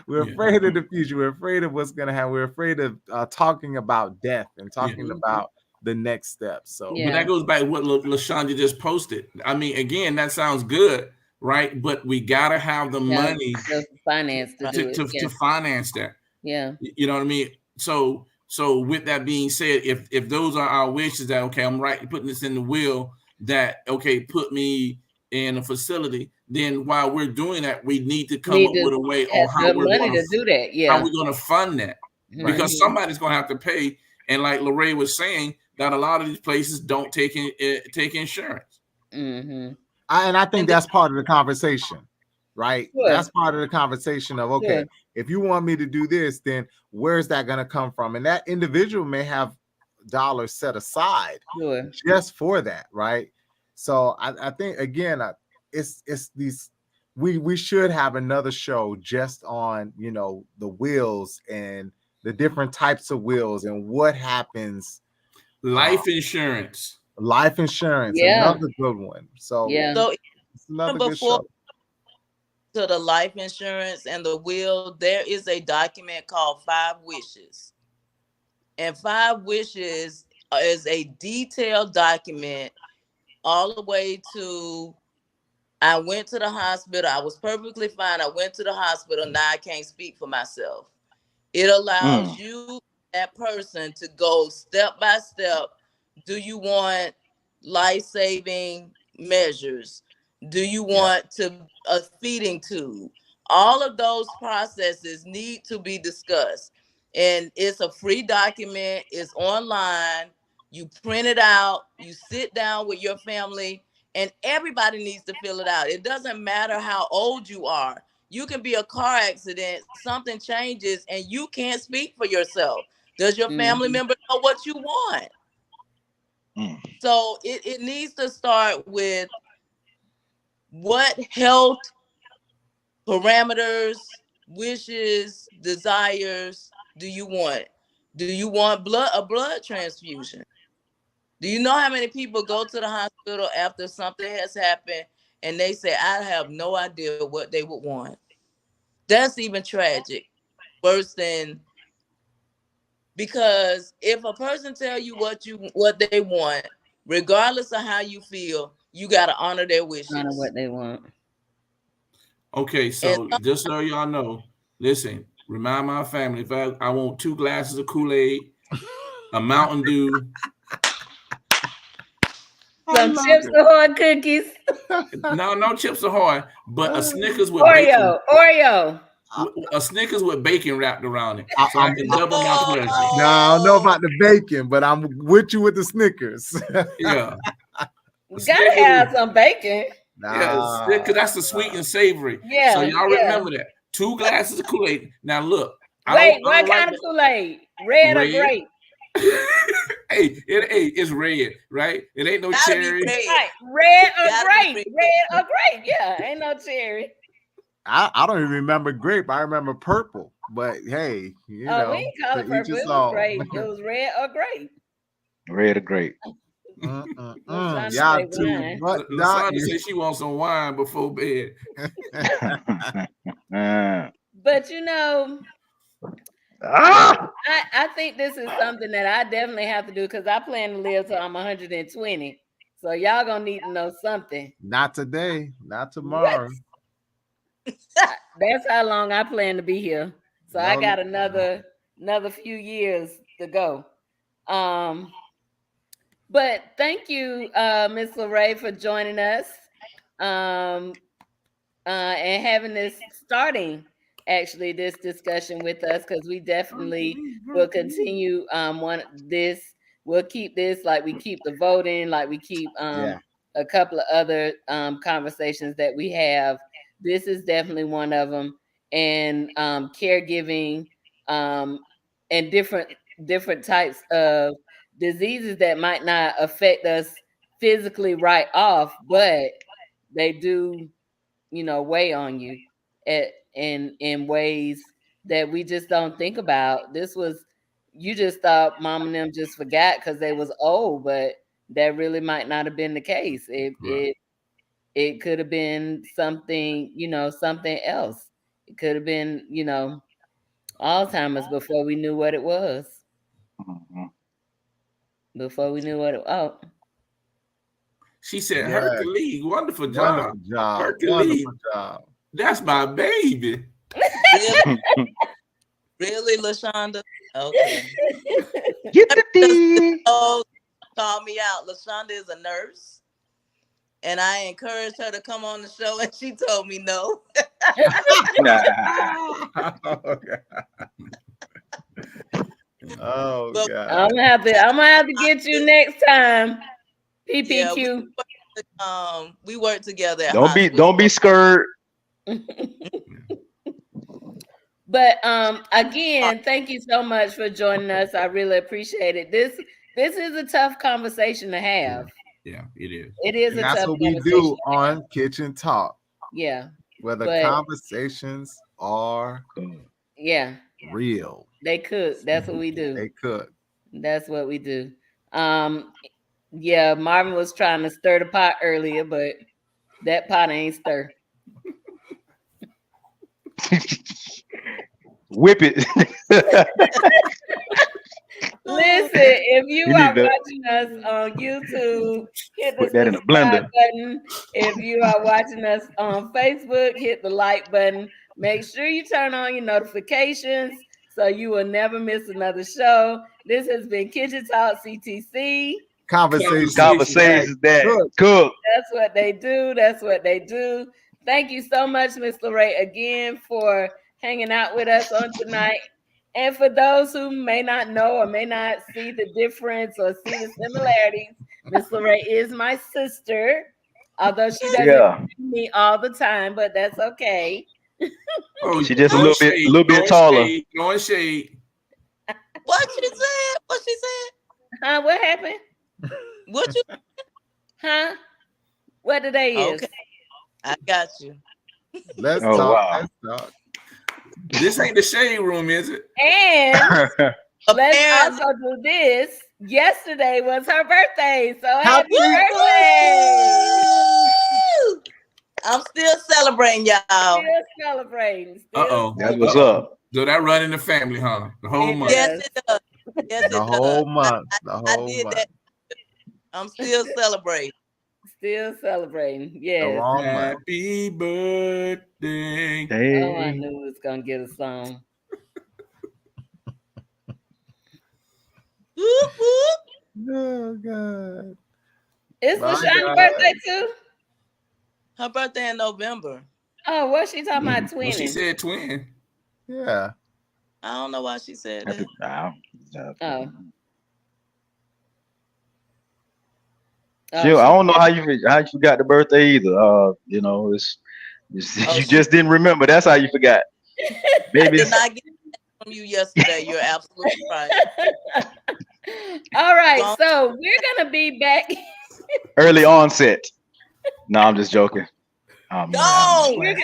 We're afraid of the future. We're afraid of what's going to happen. We're afraid of talking about death and talking about the next step. So, but that goes back to what LaShonda just posted. I mean, again, that sounds good, right? But we gotta have the money, the finance to do it. To finance that. Yeah, you know what I mean. So with that being said, if those are our wishes, that okay, I'm putting this in the will, that okay, put me in a facility, then while we're doing that, we need to come up with a way on how we're going to do that. how we're going to fund that, because somebody's going to have to pay. And like Lauray was saying, that a lot of these places don't take insurance. And I think that's part of the conversation, right? That's part of the conversation of, okay, if you want me to do this, then where's that going to come from? And that individual may have dollars set aside just for that, right? So I think, again, it's these, we should have another show just on, the wills and the different types of wills and what happens. Life insurance, another good one. So it's another good show. To the life insurance and the will, there is a document called 5 Wishes. And 5 Wishes is a detailed document all the way to, I went to the hospital, I was perfectly fine, I went to the hospital, now I can't speak for myself. It allows you, that person, to go step by step. Do you want life-saving measures? Do you want a feeding tube? All of those processes need to be discussed. And it's a free document. It's online. You print it out. You sit down with your family, and everybody needs to fill it out. It doesn't matter how old you are. You can be a car accident, something changes, and you can't speak for yourself. Does your family member know what you want? So it needs to start with, what health parameters, wishes, desires do you want? Do you want a blood transfusion? Do you know how many people go to the hospital after something has happened and they say, I have no idea what they would want? That's even tragic. Worse than Because if a person tell you what they want, regardless of how you feel, you gotta honor their wishes. Honor what they want. Okay, so just so y'all know, listen, remind my family if I want 2 glasses of Kool-Aid, a Mountain Dew, some Chips Ahoy cookies. no Chips Ahoy, but a Snickers with Oreo. A Snickers with bacon wrapped around it, so I can double my pleasure. No, I don't know about the bacon, but I'm with you with the Snickers. Yeah, You gotta have some bacon. Yeah, because that's the sweet and savory. Yeah. So y'all remember that. 2 glasses of Kool-Aid. Now look. Wait, what kind of Kool-Aid? Red or grape? It's red, right? It ain't no cherry. Right. Red or grape. Red or grape. Yeah, ain't no cherry. I don't even remember grape. I remember purple. But hey, you know, we ain't call it purple. It was grape. It was red or grape. Red or grape. Y'all too much. Lasanda said she wants some wine before bed. But you know, I think this is something that I definitely have to do because I plan to live till I'm 120. So y'all gonna need to know something. Not today, not tomorrow. That's how long I plan to be here. So I got another few years to go. But thank you, Miss Lauray, for joining us and having starting this discussion with us, because we definitely will continue we'll keep this like we keep the voting, like we keep a couple of other conversations that we have. This is definitely one of them, and caregiving and different types of diseases that might not affect us physically right off, but they do, weigh on you in ways that we just don't think about. You just thought mom and them just forgot because they was old, but that really might not have been the case. It could have been something, something else. It could have been, Alzheimer's before we knew what it was. Before we knew what it was. She said, Hercules, wonderful job. Hercules. Wonderful job. That's my baby. Really, LaShonda? Okay. Get the D. Call me out. LaShonda is a nurse, and I encouraged her to come on the show, and she told me no. Oh God! I'm gonna have to get you next time. PPQ. Yeah, we work together. Don't be scared. But again, thank you so much for joining us. I really appreciate it. This is a tough conversation to have. Yeah, it is. It is and a that's tough what we do on Kitchen Talk. Yeah. Where the conversations are real. They cook. That's what we do. They cook. That's what we do. Marvin was trying to stir the pot earlier, but that pot ain't stir. Whip it. Listen, if you are watching us on YouTube, hit the subscribe button. If you are watching us on Facebook, hit the like button. Make sure you turn on your notifications so you will never miss another show. This has been Kitchen Talk CTC. Conversations that cook. That's what they do. That's what they do. Thank you so much, Miss Lauray, again for hanging out with us on tonight. And for those who may not know or may not see the difference or see the similarities, Miss Lauray is my sister, although she doesn't see me all the time, but that's okay. She's just a little bit taller. No shade. What she said? Huh? What happened? What you? Huh? What today is? Okay. I got you. Let's talk. Wow. Let's talk. This ain't the shade room, is it? And let's also do this. Yesterday was her birthday, so happy birthday! I'm still celebrating, y'all. Still celebrating. That's what's up. So that run in the family, huh? The whole month. Yes, it does. Yes, it The does. whole month. The I whole did month. that. I'm still celebrating. Still celebrating. The Yes. wrong month. Happy birthday. Oh, I Hey. knew it was gonna get a song. Whoop, whoop. Oh God. Is My LaShawna's God. birthday too? Her birthday in November. Oh, what's she talking about Well, she twinning? said twin. Yeah. I don't know why she said I have that. to- I don't- Oh. Jill, I don't know how you forgot the birthday either. You know, it's Oh, you just didn't remember. That's how you forgot. I Baby, did not get that from you yesterday. You're absolutely right. All right, Go- so we're gonna be back. early onset. No, I'm just joking. I'm just Go. playing.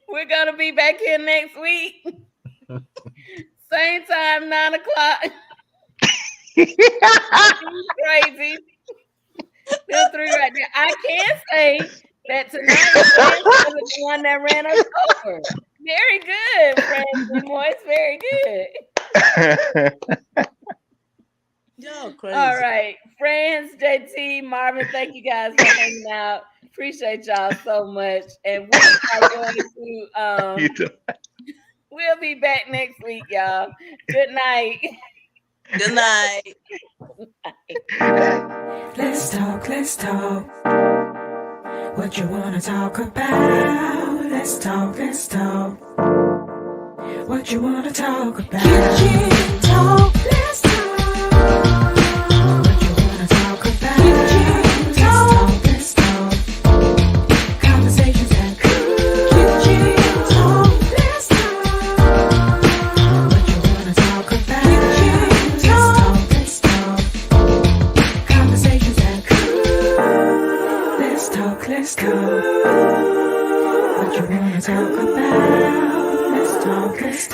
We're gonna be back here next week. Same time, 9 o'clock. Crazy. Them three right there. I can say that tonight was the one that ran us over. Very good, friends and boys. Very good. Y'all crazy. All right, friends, JT, Marvin, thank you guys for hanging out. Appreciate y'all so much. And we are going to we'll be back next week, y'all. Good night. Good night. Let's talk, let's talk. What you wanna talk about? Let's talk, let's talk. What you wanna talk about? Kitchen talk, let's